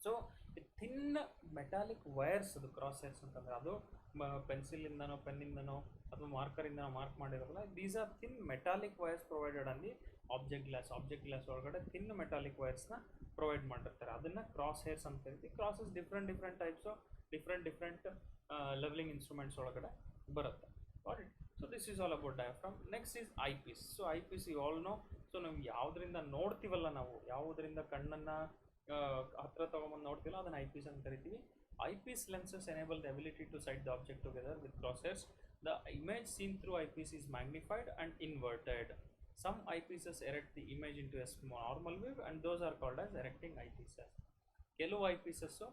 So thin metallic wires ಅದು cross hairs ಅಂತಂದರೆ ಅದು ಪೆನ್ಸಿಲಿಂದನೋ ಪೆನ್ನಿಂದನೋ ಅಥವಾ ಮಾರ್ಕರಿಂದನೋ mark ಮಾಡಿರೋಲ್ಲ. These are thin metallic wires provided on the object glass ಒಳಗಡೆ thin metallic ವೈರ್ಸ್ನ ಪ್ರೊವೈಡ್ ಮಾಡಿರ್ತಾರೆ. ಅದನ್ನು ಕ್ರಾಸ್ ಹೇರ್ಸ್ ಅಂತ ಕರಿತೀವಿ. Crosses different types different levelling instruments ಒಳಗಡೆ ಬರುತ್ತೆ. Got it. So this is all about diaphragm. Next is eye piece. So eye piece you all know. So ನಾವು ಯಾವುದರಿಂದ ನೋಡ್ತೀವಲ್ಲ, ನಾವು ಯಾವುದರಿಂದ ಕಣ್ಣನ್ನು ಹತ್ರ ತೊಗೊಂಬಂದು ನೋಡ್ತೀವಲ್ಲ ಅದನ್ನು ಐ ಪೀಸ್ ಅಂತ ಕರಿತೀವಿ. Eyepiece lenses enable the ability to sight the object together with crosshairs. The image seen through eyepiece is magnified and inverted. Some eyepieces erect the image into a normal view and those are called as erecting eyepieces. ಕೆಲವು ಐಪೀಸಸ್ಸು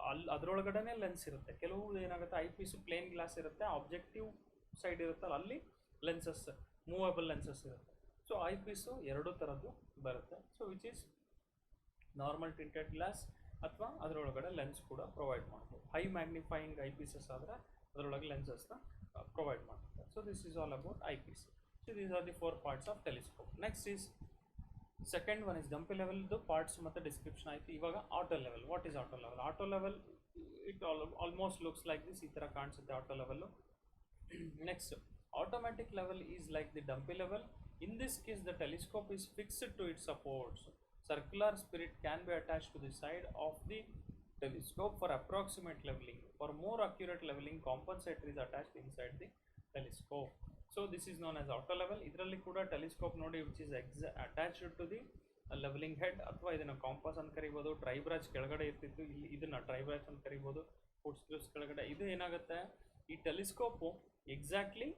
ಅಲ್ಲಿ ಅದರೊಳಗಡೆ lens ಇರುತ್ತೆ. ಕೆಲವು ಏನಾಗುತ್ತೆ, ಐಪೀಸು plane glass ಇರುತ್ತೆ, objective side ಇರುತ್ತಲ್ಲ ಅಲ್ಲಿ lenses, movable lenses ಇರುತ್ತೆ. ಸೊ ಐಪೀಸು ಎರಡು ಥರದ್ದು ಬರುತ್ತೆ. So which is normal tinted glass ಅಥವಾ ಅದರೊಳಗಡೆ ಲೆನ್ಸ್ ಕೂಡ ಪ್ರೊವೈಡ್ ಮಾಡ್ಬೋದು. ಹೈ ಮ್ಯಾಗ್ನಿಫೈಯಿಂಗ್ ಐಪೀಸಸ್ ಆದರೆ ಅದರೊಳಗೆ ಲೆನ್ಸಸ್ನ ಪ್ರೊವೈಡ್ ಮಾಡ್ತಾರೆ. So this is all about eyepiece. So these are the 4 parts of telescope. Next is second one is dumpy ಲೆವೆಲ್ದು parts ಮತ್ತು ಡಿಸ್ಕ್ರಿಪ್ಷನ್ ಆಯಿತು. ಇವಾಗ auto level. What is auto level? Auto level it almost looks like this. ಈ ಥರ ಕಾಣಿಸುತ್ತೆ auto level. Next automatic level is like the dumpy level. In this case the telescope is fixed to its supports. Circular spirit can be attached to the side of the telescope for approximate leveling. For more accurate leveling, compensator is attached inside the telescope. So this is known as auto level. ಇದರಲ್ಲಿ ಕೂಡ telescope ನೋಡಿ which is attached to the leveling head, ಅಥವಾ ಇದನ್ನು compass ಅಂತ ಕರಿಬೋದು. ಟ್ರೈಬ್ರಾಜ್ ಕೆಳಗಡೆ ಇರ್ತಿತ್ತು, ಇಲ್ಲಿ ಇದನ್ನು ಟ್ರೈಬ್ರಾಜ್ ಅಂತ ಕರಿಬೋದು. ಫುಟ್ ಸ್ಕ್ರೂಸ್ ಕೆಳಗಡೆ ಇದು ಏನಾಗುತ್ತೆ, ಈ ಟೆಲಿಸ್ಕೋಪು ಎಕ್ಸಾಕ್ಟ್ಲಿ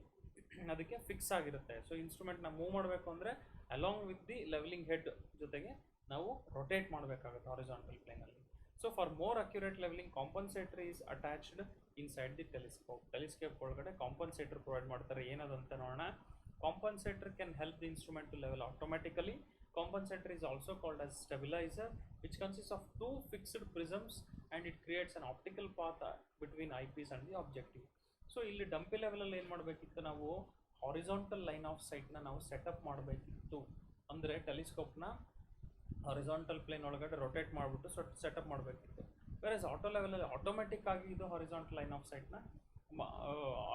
ಅದಕ್ಕೆ ಫಿಕ್ಸ್ ಆಗಿರುತ್ತೆ. ಸೊ ಇನ್ಸ್ಟ್ರೂಮೆಂಟ್ನ ಮೂವ್ ಮಾಡಬೇಕು ಅಂದರೆ along with the levelling head ಜೊತೆಗೆ ನಾವು ರೊಟೇಟ್ ಮಾಡಬೇಕಾಗುತ್ತೆ ಹಾರಿಜಾಂಟಲ್ ಪ್ಲೇನಲ್ಲಿ. So for more accurate levelling, compensator is attached inside the telescope. Telescope ಒಳಗಡೆ ಕಾಂಪನ್ಸೇಟರ್ ಪ್ರೊವೈಡ್ ಮಾಡ್ತಾರೆ. ಏನದಂತ ನೋಡೋಣ. Compensator can help the instrument to level automatically. Compensator is also called as stabilizer, which consists of two fixed prisms and it creates an optical path between eyepiece and the objective. So ಇಲ್ಲಿ ಡಂಪಿ ಲೆವೆಲಲ್ಲಿ ಏನು ಮಾಡಬೇಕಿತ್ತು, ನಾವು horizontal line of ಸೈಟ್ನ ನಾವು setup ಮಾಡಬೇಕಿತ್ತು. ಅಂದರೆ ಟೆಲಿಸ್ಕೋಪ್ನ horizontal plane ಒಳಗಡೆ rotate ಮಾಡಿಬಿಟ್ಟು ಸೆಟಪ್ ಮಾಡಬೇಕಿತ್ತು. ವೇರ್ ಆಟೋ ಲೆವೆಲಲ್ಲಿ ಆಟೋಮೆಟಿಕ್ ಆಗಿ ಇದು ಹಾರಿಜಾಂಟಲ್ ಲೈನ್ ಆಫ್ ಸೈಟ್ನ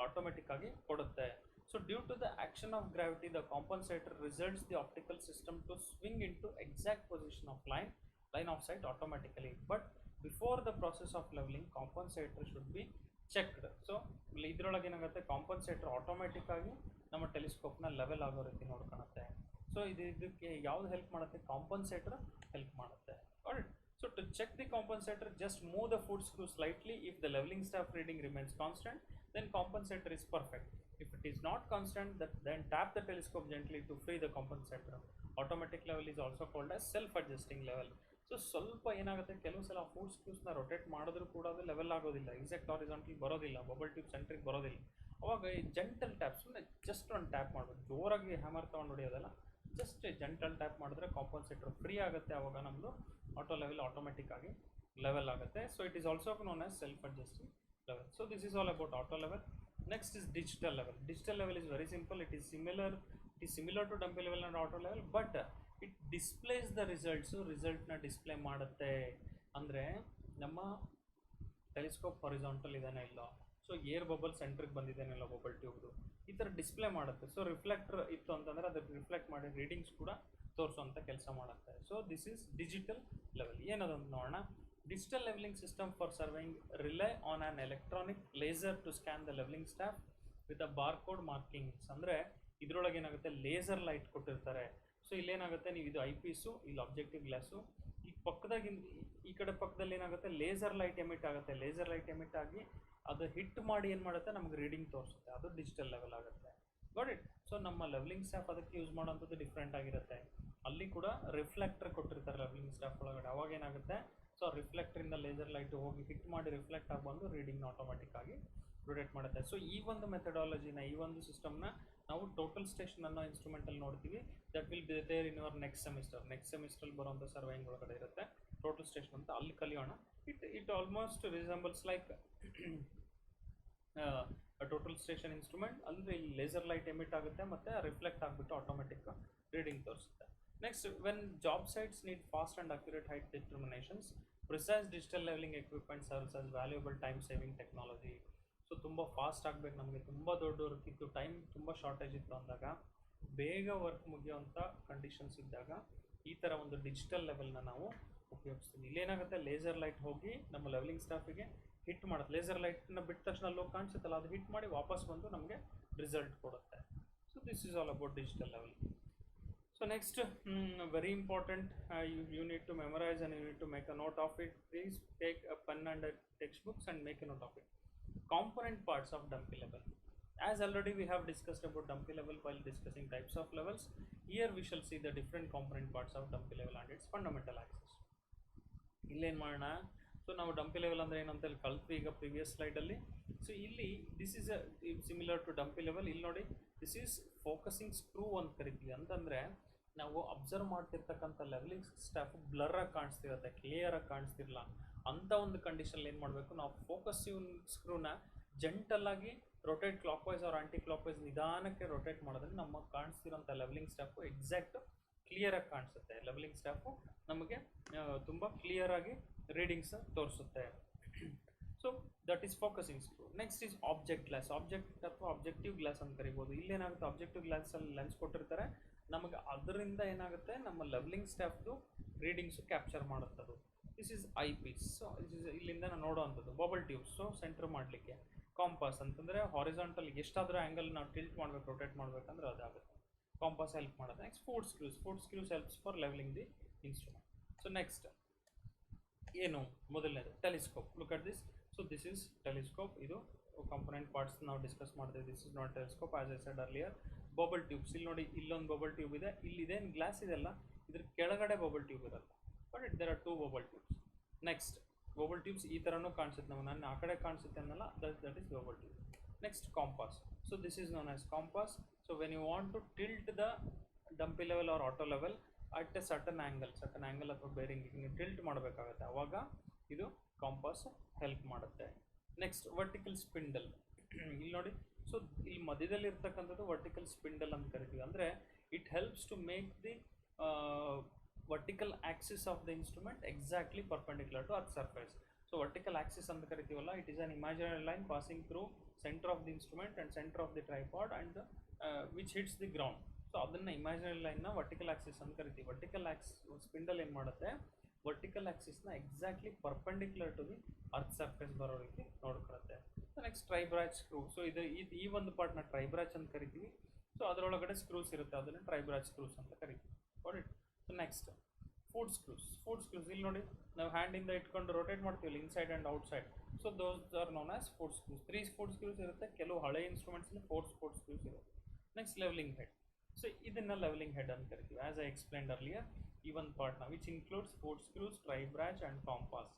ಆಟೋಮೆಟಿಕ್ ಆಗಿ ಕೊಡುತ್ತೆ. So due to the action of gravity, the compensator results the optical system to swing into exact position of line of sight automatically. But before the process of leveling, compensator should be checked. So ಇದರೊಳಗೆ ಏನಾಗುತ್ತೆ, ಕಾಂಪನ್ಸೇಟರ್ automatic ಆಗಿ ನಮ್ಮ ಟೆಲಿಸ್ಕೋಪ್ನ level ಆಗೋ ರೀತಿ ನೋಡ್ಕೊಳುತ್ತೆ. So ಇದಕ್ಕೆ ಯಾವ್ದು help ಮಾಡುತ್ತೆ, ಕಾಂಪನ್ಸೇಟರ್ ಹೆಲ್ಪ್ ಮಾಡುತ್ತೆ. Alright. So to check the compensator, just move the foot screw slightly. If the levelling staff reading remains constant, then compensator is perfect. If it is not constant, then tap the telescope gently to free the compensator. Automatic level is also called as self-adjusting level. So ಸ್ವಲ್ಪ ಏನಾಗುತ್ತೆ, ಕೆಲವು ಸಲ foot ಸ್ಕ್ರೂಸ್ನ rotate ಮಾಡಿದ್ರೂ ಕೂಡ ಅದು level ಆಗೋದಿಲ್ಲ, exact horizontal ಬರೋದಿಲ್ಲ, bubble tube ಸೆಂಟ್ರಿಗೆ ಬರೋದಿಲ್ಲ. ಅವಾಗ ಈ ಜೆಂಟಲ್ ಟ್ಯಾಪ್, ಸುಮ್ಮನೆ ಜಸ್ಟ್ ಒಂದು ಟ್ಯಾಪ್ ಮಾಡಬೇಕು, ಜೋರಾಗಿ ಹ್ಯಾಮರ್ ತೊಗೊಂಡು ಹೊಡಿಯೋದಲ್ಲ, ಜಸ್ಟ್ ಜೆಂಟಲ್ ಟ್ಯಾಪ್ ಮಾಡಿದ್ರೆ ಕಾಂಪನ್ಸೇಟರ್ ಫ್ರೀ ಆಗುತ್ತೆ. ಆವಾಗ ನಮ್ಮದು ಆಟೋ ಲೆವೆಲ್ ಆಟೋಮೆಟಿಕ್ ಆಗಿ ಲೆವೆಲ್ ಆಗುತ್ತೆ. So it is also known as self adjusting level. So this is all about auto level. Next is digital level. Digital level is very simple. It is similar to dumpy level and auto level, but it displays the results. So result na display ಮಾಡುತ್ತೆ. ಅಂದರೆ ನಮ್ಮ telescope horizontal ಇದೇನೇ ಇಲ್ಲ, so air bubble ಸೆಂಟ್ರಿಗೆ ಬಂದಿದ್ದೇನಿಲ್ಲ bubble ಟ್ಯೂಬ್ದು, ಈ ಥರ display ಮಾಡುತ್ತೆ. So reflector ಇತ್ತು ಅಂತಂದರೆ ಅದಕ್ಕೆ ರಿಫ್ಲೆಕ್ಟ್ ಮಾಡಿ ರೀಡಿಂಗ್ಸ್ ಕೂಡ ತೋರಿಸುವಂಥ ಕೆಲಸ ಮಾಡುತ್ತೆ. So this is digital level. ಏನದಂತ ನೋಡೋಣ. Digital leveling system for surveying rely on an electronic laser to scan the leveling staff with a barcode markings. ಅಂದರೆ ಇದರೊಳಗೆ ಏನಾಗುತ್ತೆ, ಲೇಸರ್ ಲೈಟ್ ಕೊಟ್ಟಿರ್ತಾರೆ. ಸೊ ಇಲ್ಲೇನಾಗುತ್ತೆ, ನೀವು ಇದು ಐ ಪೀಸು, ಇಲ್ಲಿ ಆಬ್ಜೆಕ್ಟಿವ್ ಗ್ಲಾಸು, ಈ ಪಕ್ಕದಾಗಿ ಈ ಕಡೆ ಪಕ್ಕದಲ್ಲಿ ಏನಾಗುತ್ತೆ, ಲೇಸರ್ ಲೈಟ್ ಎಮಿಟ್ ಆಗುತ್ತೆ. ಲೇಸರ್ ಲೈಟ್ ಎಮಿಟ್ ಆಗಿ ಅದು ಹಿಟ್ ಮಾಡಿ ಏನು ಮಾಡುತ್ತೆ, ನಮ್ಗೆ ರೀಡಿಂಗ್ ತೋರಿಸುತ್ತೆ. ಅದು ಡಿಜಿಟಲ್ ಲೆವೆಲ್ ಆಗುತ್ತೆ. Got it. ಸೊ ನಮ್ಮ ಲೆವೆಲಿಂಗ್ ಸ್ಟಾಫ್ ಅದಕ್ಕೆ ಯೂಸ್ ಮಾಡೋಂಥದ್ದು ಡಿಫ್ರೆಂಟ್ ಆಗಿರುತ್ತೆ. ಅಲ್ಲಿ ಕೂಡ ರಿಫ್ಲೆಕ್ಟರ್ ಕೊಟ್ಟಿರ್ತಾರೆ ಲೆವೆಲಿಂಗ್ ಸ್ಟಾಫ್ ಒಳಗಡೆ. ಅವಾಗ ಏನಾಗುತ್ತೆ, ಸೊ ರಿಫ್ಲೆಕ್ಟ್ರಿಂದ ಲೇಸರ್ ಲೈಟ್ ಹೋಗಿ ಹಿಟ್ ಮಾಡಿ ರಿಫ್ಲೆಕ್ಟ್ ಆಗಿ ಬಂದು ರೀಡಿಂಗ್ನ ಆಟೋಮೆಟಿಕ್ ಆಗಿ ರೊಟೇಟ್ ಮಾಡುತ್ತೆ. ಸೊ ಈ ಒಂದು ಮೆಥಡಾಲಜಿನ, ಈ ಒಂದು ಸಿಸ್ಟಮ್ನ ನಾವು ಟೋಟಲ್ ಸ್ಟೇಷನ್ ಅನ್ನೋ ಇನ್ಸ್ಟ್ರೂಮೆಂಟಲ್ಲಿ ನೋಡ್ತೀವಿ. That will be there in your next ಸೆಮಿಸ್ಟ್ರಲ್ಲಿ ಬರುವಂಥ ಸರ್ವೈಂಗ್ ಒಳಗಡೆ ಇರುತ್ತೆ ಟೋಟಲ್ ಸ್ಟೇಷನ್ ಅಂತ, ಅಲ್ಲಿ ಕಲಿಯೋಣ. It almost resembles like total station instrument. ಅಂದರೆ ಇಲ್ಲಿ ಲೇಸರ್ ಲೈಟ್ ಎಮಿಟ್ ಆಗುತ್ತೆ ಮತ್ತು ರಿಫ್ಲೆಕ್ಟ್ ಆಗಿಬಿಟ್ಟು ಆಟೋಮೆಟಿಕ್ ರೀಡಿಂಗ್ ತೋರಿಸುತ್ತೆ. Next, when job sites need fast and accurate height determinations, precise digital leveling equipment serves as valuable time-saving technology. So ತುಂಬ fast ಆಗಬೇಕು, ನಮಗೆ ತುಂಬ ದೊಡ್ಡ ವರ್ಕ್ ಇತ್ತು, ಟೈಮ್ ತುಂಬ ಶಾರ್ಟೇಜ್ ಇತ್ತು ಅಂದಾಗ, ಬೇಗ ವರ್ಕ್ ಮುಗಿಯೋವಂಥ ಕಂಡೀಷನ್ಸ್ ಇದ್ದಾಗ ಈ ಥರ ಒಂದು ಡಿಜಿಟಲ್ ಲೆವೆಲ್ನ ನಾವು ಉಪಯೋಗಿಸ್ತೀವಿ. ಇಲ್ಲೇನಾಗುತ್ತೆ, ಲೇಸರ್ ಲೈಟ್ ಹೋಗಿ ನಮ್ಮ ಲೆವೆಲಿಂಗ್ ಸ್ಟಾಫಿಗೆ ಹಿಟ್ ಮಾಡುತ್ತೆ. ಲೇಸರ್ ಲೈಟ್ನ ಬಿಟ್ಟ ತಕ್ಷಣ ಲೋ ಕಾಣಿಸುತ್ತಲ್ಲ, ಅದು ಹಿಟ್ ಮಾಡಿ ವಾಪಸ್ ಬಂದು ನಮಗೆ ರಿಸಲ್ಟ್ ಕೊಡುತ್ತೆ. So this is all about digital level. So next, very important, you need to memorize and you need to make a note of it. Please take a pen and a textbooks and make a note of it. Component parts of dumpy level. As already we have discussed about dumpy level while discussing types of levels. Here we shall see the different component parts of dumpy level and its fundamental axis. ಇಲ್ಲೇನು ಮಾಡೋಣ, so ನಾವು ಡಂಪಿ level ಅಂದರೆ ಏನಂತ ಹೇಳಿ ಕಲ್ತ್ವಿ ಈಗ previous ಸ್ಲೈಡಲ್ಲಿ. So ಇಲ್ಲಿ this is similar to dumpy level. ಇಲ್ಲಿ ನೋಡಿ, ದಿಸ್ ಈಸ್ ಫೋಕಸಿಂಗ್ ಸ್ಕ್ರೂ ಅಂತ ಕರಿತೀವಿ. ಅಂತಂದರೆ ನಾವು ಅಬ್ಸರ್ವ್ ಮಾಡ್ತಿರ್ತಕ್ಕಂಥ ಲೆವೆಲಿಂಗ್ ಸ್ಟಾಫ್ ಬ್ಲರ್ರಾಗಿ ಕಾಣಿಸ್ತಿರುತ್ತೆ, ಕ್ಲಿಯರಾಗಿ ಕಾಣಿಸ್ತಿರಲ್ಲ. ಅಂಥ ಒಂದು ಕಂಡೀಷನಲ್ಲಿ ಏನು ಮಾಡಬೇಕು, ನಾವು ಫೋಕಸಿವ್ ಸ್ಕ್ರೂನ ಜೆಂಟಲ್ಲಾಗಿ rotate clockwise or anticlockwise ನಿಧಾನಕ್ಕೆ ರೊಟೇಟ್ ಮಾಡಿದ್ರೆ ನಮ್ಮ ಕಾಣಿಸ್ತಿರೋಂಥ ಲೆವೆಲಿಂಗ್ ಸ್ಟಾಫು ಎಕ್ಸಾಕ್ಟ್ ಕ್ಲಿಯರಾಗಿ ಕಾಣಿಸುತ್ತೆ. ಲೆವೆಲಿಂಗ್ ಸ್ಟಾಫು ನಮಗೆ ತುಂಬ ಕ್ಲಿಯರಾಗಿ ರೀಡಿಂಗ್ಸ್ ತೋರಿಸುತ್ತೆ. So that is focusing screw. Next is object glass. Object ಅಥವಾ ಆಬ್ಜೆಕ್ಟಿವ್ ಗ್ಲಾಸ್ ಅಂತ ಕರಿಬೋದು. ಇಲ್ಲೇನಾಗುತ್ತೆ, ಆಬ್ಜೆಕ್ಟಿವ್ ಗ್ಲಾಸಲ್ಲಿ ಲೆನ್ಸ್ ಕೊಟ್ಟಿರ್ತಾರೆ, ನಮಗೆ ಅದರಿಂದ ಏನಾಗುತ್ತೆ, ನಮ್ಮ ಲೆವೆಲಿಂಗ್ ಸ್ಟಾಫ್ದು ರೀಡಿಂಗ್ಸು ಕ್ಯಾಪ್ಚರ್ ಮಾಡುತ್ತದು. This is eye piece. So ಇಲ್ಲಿಂದ ನಾವು ನೋಡೋವಂಥದ್ದು ಬಬಲ್ ಟ್ಯೂಬ್ಸ್. ಸೊ ಸೆಂಟರ್ ಮಾಡಲಿಕ್ಕೆ ಕಾಂಪಾಸ್ ಅಂತಂದರೆ ಹಾರಿಜಾಂಟಲ್ ಎಷ್ಟಾದರೂ ಆ್ಯಂಗಲ್ ನಾವು ಟಿಲ್ಟ್ ಮಾಡಬೇಕು, ರೊಟೇಟ್ ಮಾಡಬೇಕಂದ್ರೆ ಅದಾಗುತ್ತೆ. ಕಾಂಪಾಸ್ ಹೆಲ್ಪ್ ಮಾಡುತ್ತೆ. Next foot screws. Foot screws helps for levelling the instrument. So next ಏನು ಮೊದಲನೇದು telescope. Look at this. So this is telescope. ಇದು ಕಂಪೋನೆಂಟ್ ಪಾರ್ಟ್ಸ್ ನಾವು ಡಿಸ್ಕಸ್ ಮಾಡ್ತೀವಿ. This is not telescope as I said earlier. Bubble tubes. ಇಲ್ಲಿ ನೋಡಿ, ಇಲ್ಲೊಂದು bubble tube ಇದೆ, ಇಲ್ಲಿದೇನು glass ಇದೆಲ್ಲ ಇದ್ರ ಕೆಳಗಡೆ ಬಬಲ್ ಟ್ಯೂಬ್ ಇರುತ್ತೆ. But there are 2 bubble tubes. Next bubble tubes ಈ ಥರನೂ ಕಾಣಿಸುತ್ತೆ, ನಮಗೆ ನಾನು ಆ ಕಡೆ ಕಾಣಿಸುತ್ತೆ ಅನ್ನಲ್ಲ, that is bubble tube. Next compass. So this is known as compass. So when you want to tilt the dumpy level or auto level at a certain angle ಅಥವಾ ಬೇರಿಂಗ್ ನೀವು ಟಿಲ್ಟ್ ಮಾಡಬೇಕಾಗುತ್ತೆ, ಅವಾಗ ಇದು ಕಾಂಪಾಸ್ ಹೆಲ್ಪ್ ಮಾಡುತ್ತೆ. Next vertical spindle. ಇಲ್ಲಿ ನೋಡಿ, so ಇಲ್ಲಿ ಮಧ್ಯದಲ್ಲಿ ಇರ್ತಕ್ಕಂಥದ್ದು ವರ್ಟಿಕಲ್ ಸ್ಪಿಂಡಲ್ ಅಂತ ಕರಿತೀವಿ. ಅಂದರೆ it helps to make the vertical axis of the instrument exactly perpendicular to earth surface. So vertical axis ಅಂತ ಕರಿತೀವಲ್ಲ, it is an imaginary line passing through centre of the instrument and centre of the tripod and which hits the ground. So ಅದನ್ನು imaginary ಲೈನ್ನ vertical axis ಅಂತ ಕರಿತೀವಿ. Vertical spindle ಏನು ಮಾಡುತ್ತೆ, vertical ಆಕ್ಸಿಸ್ನ exactly perpendicular to the earth surface ಬರೋ ರೀತಿ ನೋಡ್ಕೊಳುತ್ತೆ. So next ಟ್ರೈಬ್ರಾಚ್ screw. ಸೊ ಈ ಒಂದು ಪಾರ್ಟ್ನ ಟ್ರೈಬ್ರಾಚ್ ಅಂತ ಕರಿತೀವಿ. ಸೊ ಅದರೊಳಗಡೆ ಸ್ಕ್ರೂಸ್ ಇರುತ್ತೆ, ಅದನ್ನು ಟ್ರೈಬ್ರಾಚ್ ಸ್ಕ್ರೂಸ್ ಅಂತ ಕರಿತೀವಿ. Got. So next foot screws. ಇಲ್ಲಿ ನೋಡಿ, ನಾವು ಹ್ಯಾಂಡಿಂದ ಇಟ್ಕೊಂಡು ರೊಟೇಟ್ ಮಾಡ್ತೀವಿ inside and outside. So those are known as foot screws. 3 foot screws ಇರುತ್ತೆ, ಕೆಲವು ಹಳೆ ಇನ್ಸ್ಟ್ರೂಮೆಂಟ್ಸಲ್ಲಿ 4 ಫುಡ್ ಸ್ಕ್ರೂಸ್ ಇರುತ್ತೆ. Next levelling head. ಸೊ ಇದನ್ನು ಲೆವೆಲಿಂಗ್ ಹೆಡ್ ಅಂತ ಕರಿತೀವಿ. ಆಸ್ ಐ ಎಕ್ಸ್ಪ್ಲೇನ್ಡ್ ಅರ್ಲಿಯರ್, ಈ ಒಂದು ಪಾರ್ಟ್ನ which includes foot screws, tribrach and compass.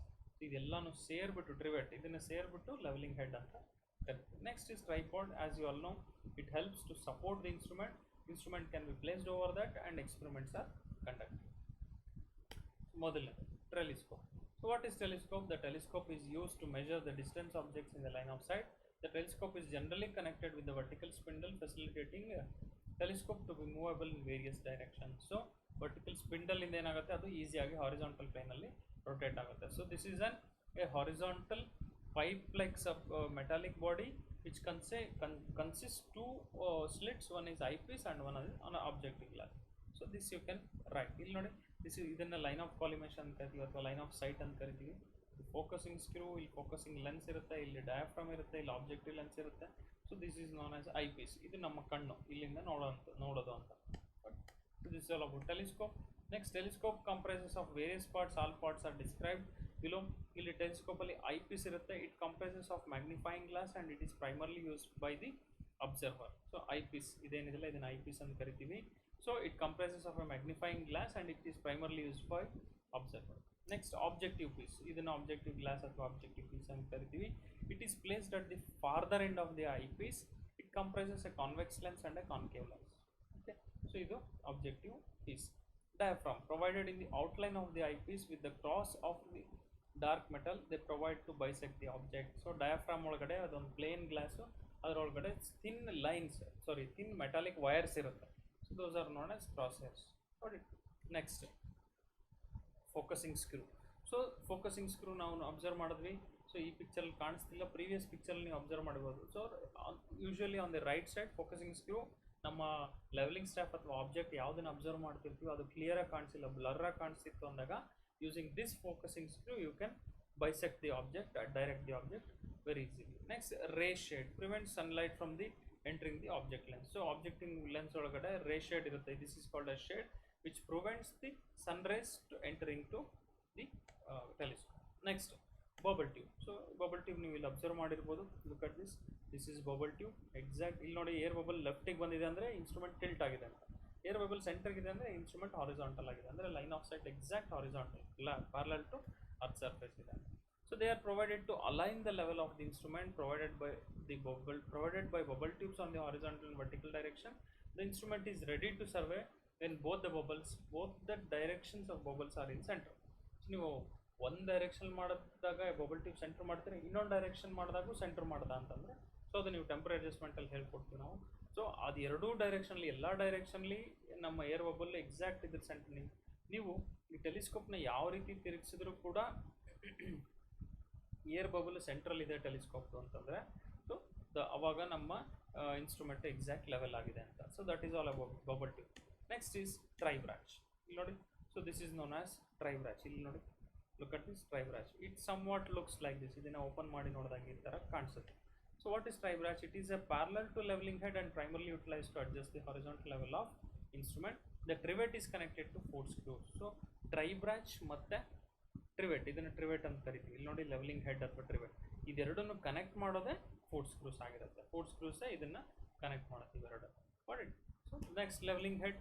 ಇದೆಲ್ಲಾನು ಸೇರಿಬಿಟ್ಟು ಟ್ರಿವೆಟ್, ಇದನ್ನು ಸೇರಿಬಿಟ್ಟು ಲೆವೆಲಿಂಗ್ ಹೆಡ್ ಅಂತ ಕರಿತೀವಿ. Next is tripod. As you all know, it helps to support the instrument. Instrument can be placed over that and experiments are conducted. Model telescope. So what is telescope? The telescope is used to measure the distance objects in the line of sight. The telescope is generally connected with the vertical spindle, facilitating telescope to be movable in various directions. So vertical spindle ಇಂದ ಏನಾಗುತ್ತೆ, ಅದು ಈಸಿಯಾಗಿ horizontal ಪ್ಲೇನಲ್ಲಿ rotate ಆಗುತ್ತೆ. So this is a horizontal pipe like metallic body which consists 2 slits. One is eyepiece and one is on objective glass. So this you can write. ಇಲ್ಲಿ ನೋಡಿ, this is ಇದನ್ನ line of collimation ಅಂತ ಕರಿತೀವಿ ಅಥವಾ line of sight ಅಂತ ಕರಿತೀವಿ. Focusing screw, ಇಲ್ಲಿ focusing lens ಇರುತ್ತೆ, ಇಲ್ಲಿ ಡಯಾಫ್ರಾಮ್ ಇರುತ್ತೆ, ಇಲ್ಲಿ ಆಬ್ಜೆಕ್ಟಿವ್ ಲೆನ್ಸ್ ಇರುತ್ತೆ. So this is known as eyepiece. ಇದು ನಮ್ಮ ಕಣ್ಣು ಇಲ್ಲಿಂದ ನೋಡೋದು ಅಂತ. So this is all about telescope. Next, telescope comprises of various parts. All parts are described below. ಇಲ್ಲಿ ಟೆಲಿಸ್ಕೋಪ್ ಅಲ್ಲಿ ಐಪೀಸ್ ಇರುತ್ತೆ. It comprises of magnifying glass and it is primarily used by the observer. So eyepiece ಇದೇನಿದೆಲ್ಲ ಇದನ್ನು eyepiece ಅಂತ ಕರಿತೀವಿ. So it comprises of a magnifying glass and it is primarily used by observer. Next objective piece. ಇದನ್ನು objective glass ಅಥವಾ objective piece ಅಂತ ಕರಿತೀವಿ. It is placed at the farther end of the eyepiece. It comprises a convex lens and A concave lens. Okay, so ಇದು objective piece. Diaphragm provided in the outline of the eyepiece with the cross of the dark metal they provide to bisect the object. So diaphragm ಒಳಗಡೆ ಅದೊಂದು plane glass, ಅದರೊಳಗಡೆ thin metallic wires ಇರುತ್ತೆ. So those are known as crosshairs. Next, focusing screw. So focusing screw ನಾವು observe ಮಾಡಿದ್ವಿ. So ಈ picture ಕಾಣಿಸ್ತಿಲ್ಲ, previous picture ನೀವು observe ಮಾಡಬಹುದು. So usually on the right side focusing screw, ನಮ್ಮ levelling staff ಅಥವಾ object ಯಾವುದನ್ನು ಅಬ್ಸರ್ವ್ ಮಾಡ್ತಿರ್ತೀವಿ ಅದು ಕ್ಲಿಯರಾಗಿ ಕಾಣಿಸಿಲ್ಲ, ಬ್ಲರ್ರಾಗಿ ಕಾಣಿಸ್ತಿತ್ತು ಅಂದಾಗ using this focusing screw you can bisect the object, direct the object very easily. Next, ray shade prevents sunlight from the entering the object lens. So objecting lens ಒಳಗಡೆ ray shade ಇರುತ್ತೆ. This is called a shade which prevents the sun rays to enter into the telescope. Next, bubble tube. So bubble tube ನೀವು ಇಲ್ಲಿ observe ಮಾಡಿರ್ಬೋದು. Look at this. This is bubble tube. Exact ಇಲ್ಲಿ ನೋಡಿ air bubble ಲೆಫ್ಟಿಗೆ ಬಂದಿದೆ ಅಂದರೆ instrument tilt ಆಗಿದೆ ಅಂತ. Air bubble ಸೆಂಟರ್ಗೆ ಇದೆ ಅಂದರೆ ಇನ್ಸ್ಟ್ರೂಮೆಂಟ್ ಹಾರಿಜಾಂಟಲ್ ಆಗಿದೆ, ಅಂದರೆ line of sight exact horizontal parallel to earth surface ಇದೆ. So they are provided to align the level of the instrument provided by bubble tubes on the horizontal and vertical direction. The instrument is ready to survey when both the directions of bubbles are in center. So ನೀವು ಒಂದು direction ಮಾಡಿದಾಗ bubble tube centre ಮಾಡ್ತೀರಿ, ಇನ್ನೊಂದು direction ಮಾಡಿದಾಗೂ centre ಮಾಡ್ದ ಅಂತಂದರೆ so ಅದು ನೀವು temporary ಅಡ್ಜಸ್ಟ್ಮೆಂಟಲ್ಲಿ ಹೇಳ್ಕೊಡ್ತೀವಿ ನಾವು. ಸೊ ಅದು ಎರಡೂ ಡೈರೆಕ್ಷನ್ಲಿ, ಎಲ್ಲ ಡೈರೆಕ್ಷನ್ಲಿ ನಮ್ಮ ಏರ್ ಬಬಲ್ ಎಕ್ಸಾಕ್ಟ್ ಇದ್ರ ಸೆಂಟರ್. ನೀವು ಈ ಟೆಲಿಸ್ಕೋಪ್ನ ಯಾವ ರೀತಿ ತಿರುಗಿಸಿದ್ರು ಕೂಡ ಏರ್ ಬಬಲ್ ಸೆಂಟ್ರಲ್ ಇದೆ ಟೆಲಿಸ್ಕೋಪ್ ಅಂತಂದರೆ ಸೊ ಅವಾಗ ನಮ್ಮ ಇನ್ಸ್ಟ್ರೂಮೆಂಟ್ ಎಕ್ಸಾಕ್ಟ್ ಲೆವೆಲ್ ಆಗಿದೆ ಅಂತ. So that is all about bubble tube. Next is try branch. ಇಲ್ಲಿ ನೋಡಿ, so this is known as try branch. ಇಲ್ಲಿ ನೋಡಿ, look at this tri branch. It somewhat looks like this. ಇದನ್ನ open ಮಾಡಿ ನೋಡಿದಾಗ ಈ ಥರ ಕಾಣಿಸುತ್ತೆ. So what is tri branch? It is a parallel to leveling head and primarily utilized to adjust the horizontal level of instrument. The trivet is connected to 4 screws. So tri branch ಮತ್ತೆ ಟ್ರಿವೆಟ್, ಇದನ್ನು ಟ್ರಿವೆಟ್ ಅಂತ ಕರಿತೀವಿ. ಇಲ್ಲಿ ನೋಡಿ, levelling head ಅಥವಾ ಟ್ರಿವೆಟ್, ಇದೆರಡನ್ನು connect ಮಾಡೋದೇ 4 screws ಆಗಿರುತ್ತೆ. 4 ಸ್ಕ್ರೂಸೇ ಇದನ್ನು ಕನೆಕ್ಟ್ ಮಾಡುತ್ತೆ ಇವೆರಡು. What it? So next levelling head.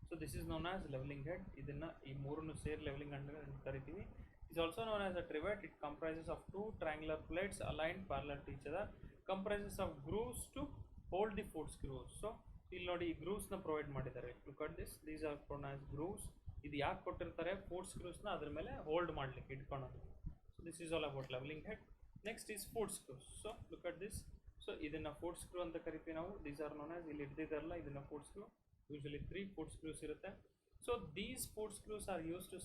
So this is known as levelling head. ಇದನ್ನು ಈ ಮೂರನ್ನು ಸೇರಿ ಲೆವೆಲಿಂಗ್ ಹೆಡ್ ಅಂತ ಕರಿತೀವಿ. Is also known as a trivet. It comprises of 2 triangular plates aligned parallel to each other, comprises of grooves to hold the 4 screws. So ಇಲ್ಲಿ ನೋಡಿ, ಈ ಗ್ರೂವ್ಸ್ನ ಪ್ರೊವೈಡ್ ಮಾಡಿದ್ದಾರೆ. Look at this, these are known as grooves. ಇದು ಯಾಕೆ ಕೊಟ್ಟಿರ್ತಾರೆ? 4 ಸ್ಕ್ರೂಸ್ನ ಅದ್ರ ಮೇಲೆ ಹೋಲ್ಡ್ ಮಾಡಲಿಕ್ಕೆ, ಇಟ್ಕೊಳೋದು. So this is all about levelling head. Next is 4 screws. So look at this. So ಇದನ್ನು 4 ಸ್ಕ್ರೂ ಅಂತ ಕರಿತೀವಿ ನಾವು. ದೀಸ್ ಆರ್ ನೋನ್ ಆಸ್, ಇಲ್ಲಿ ಇರ್ತಿದ್ದಾರಲ್ಲ ಇದನ್ನು 4 ಸ್ಕ್ರೂ. ಯೂಶಲಿ 3 4 ಸ್ಕ್ರೂಸ್ ಇರುತ್ತೆ. So these 4 screws are use to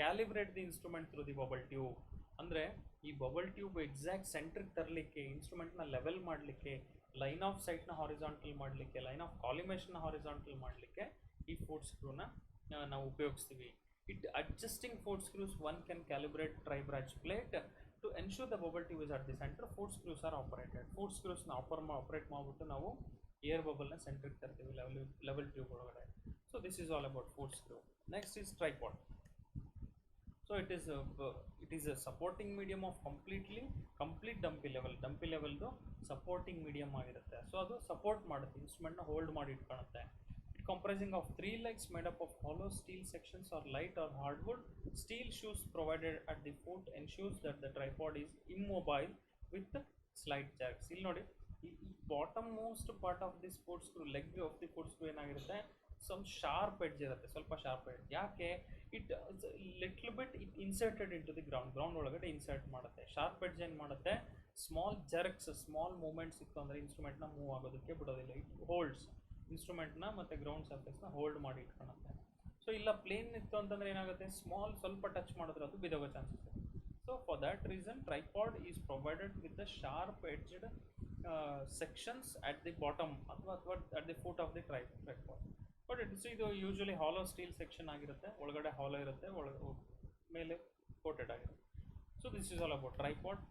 calibrate the instrument through the bubble tube. ಅಂದರೆ ಈ ಬಬಲ್ ಟ್ಯೂಬ್ ಎಕ್ಸಾಕ್ಟ್ ಸೆಂಟ್ರಿಗೆ ತರಲಿಕ್ಕೆ, ಇನ್ಸ್ಟ್ರೂಮೆಂಟ್ನ ಲೆವೆಲ್ ಮಾಡಲಿಕ್ಕೆ, ಲೈನ್ ಆಫ್ ಸೈಟ್ನ ಹಾರಿಜಾಂಟಲ್ ಮಾಡಲಿಕ್ಕೆ, ಲೈನ್ ಆಫ್ ಕಾಲಿಮೇಷನ್ನ ಹಾರಿಜಾಂಟಲ್ ಮಾಡಲಿಕ್ಕೆ ಈ 4 ಸ್ಕ್ರೂನ ನಾವು ಉಪಯೋಗಿಸ್ತೀವಿ. It adjusting 4 screws one can calibrate tribrach plate to ensure the bubble tube is at the centre. 4 screws R operated. 4 ಸ್ಕ್ರೂಸ್ನ ಆಪರೇಟ್ ಮಾಡಿಬಿಟ್ಟು ನಾವು ಏರ್ ಬಬಲ್ನ ಸೆಂಟ್ರಿಗೆ ತರ್ತೀವಿ ಲೆವೆಲ್ ಟ್ಯೂಬ್ ಒಳಗಡೆ. So this is all about 4 screw. Next is tripod. So it is a supporting medium of complete dumpy ಲೆವೆಲ್ದು supporting medium ಆಗಿರುತ್ತೆ. ಸೊ ಅದು ಸಪೋರ್ಟ್ ಮಾಡುತ್ತೆ, ಇನ್ಸ್ಟ್ರೂಮೆಂಟ್ನ ಹೋಲ್ಡ್ ಮಾಡಿ ಇಟ್ಕೊಳುತ್ತೆ. Comprising of 3 legs made up of hollow steel sections or light or hardwood. Steel shoes provided at the foot ensures that the tripod is immobile with slight jerks. ಇಲ್ಲಿ ನೋಡಿ, ಈ bottom most part of the 4 screw, leg of the 4 screw ಏನಾಗಿರುತ್ತೆ, some sharp edge ಇರುತ್ತೆ, ಸ್ವಲ್ಪ sharp edge. ಯಾಕೆ? It little bit it inserted in to the ground ಒಳಗಡೆ insert ಮಾಡುತ್ತೆ. Sharp edge ಏನು ಮಾಡುತ್ತೆ, ಸ್ಮಾಲ್ ಜರ್ಕ್ಸ್, ಸ್ಮಾಲ್ ಮೂವ್ಮೆಂಟ್ಸ್ ಇತ್ತು ಅಂದರೆ ಇನ್ಸ್ಟ್ರೂಮೆಂಟ್ನ ಮೂವ್ ಆಗೋದಕ್ಕೆ ಬಿಡೋದಿಲ್ಲ. ಇಟ್ ಹೋಲ್ಡ್ಸ್ ಇನ್ಸ್ಟ್ರೂಮೆಂಟ್ನ ಮತ್ತು ಗ್ರೌಂಡ್ ಸರ್ಫೇಸ್ನ ಹೋಲ್ಡ್ ಮಾಡಿ ಇಟ್ಕೊಳುತ್ತೆ. ಸೊ ಇಲ್ಲ ಪ್ಲೇನ್ ಇತ್ತು ಅಂತಂದರೆ ಏನಾಗುತ್ತೆ, ಸ್ವಲ್ಪ ಟಚ್ ಮಾಡಿದ್ರೆ ಅದು ಬಿದ್ದೋಗೋ ಚಾನ್ಸಸ್ ಇದೆ. So for that reason tripod is provided with the sharp edged sections at the bottom ಅಥವಾ at the foot of the tripod. But ಇದು ಯೂಶಲಿ ಹಾಲೋ ಸ್ಟೀಲ್ ಸೆಕ್ಷನ್ ಆಗಿರುತ್ತೆ, ಒಳಗಡೆ ಹಾಲೋ ಇರುತ್ತೆ, ಮೇಲೆ ಕೋಟೆಡ್ ಆಗಿರುತ್ತೆ. So this is all about tripod.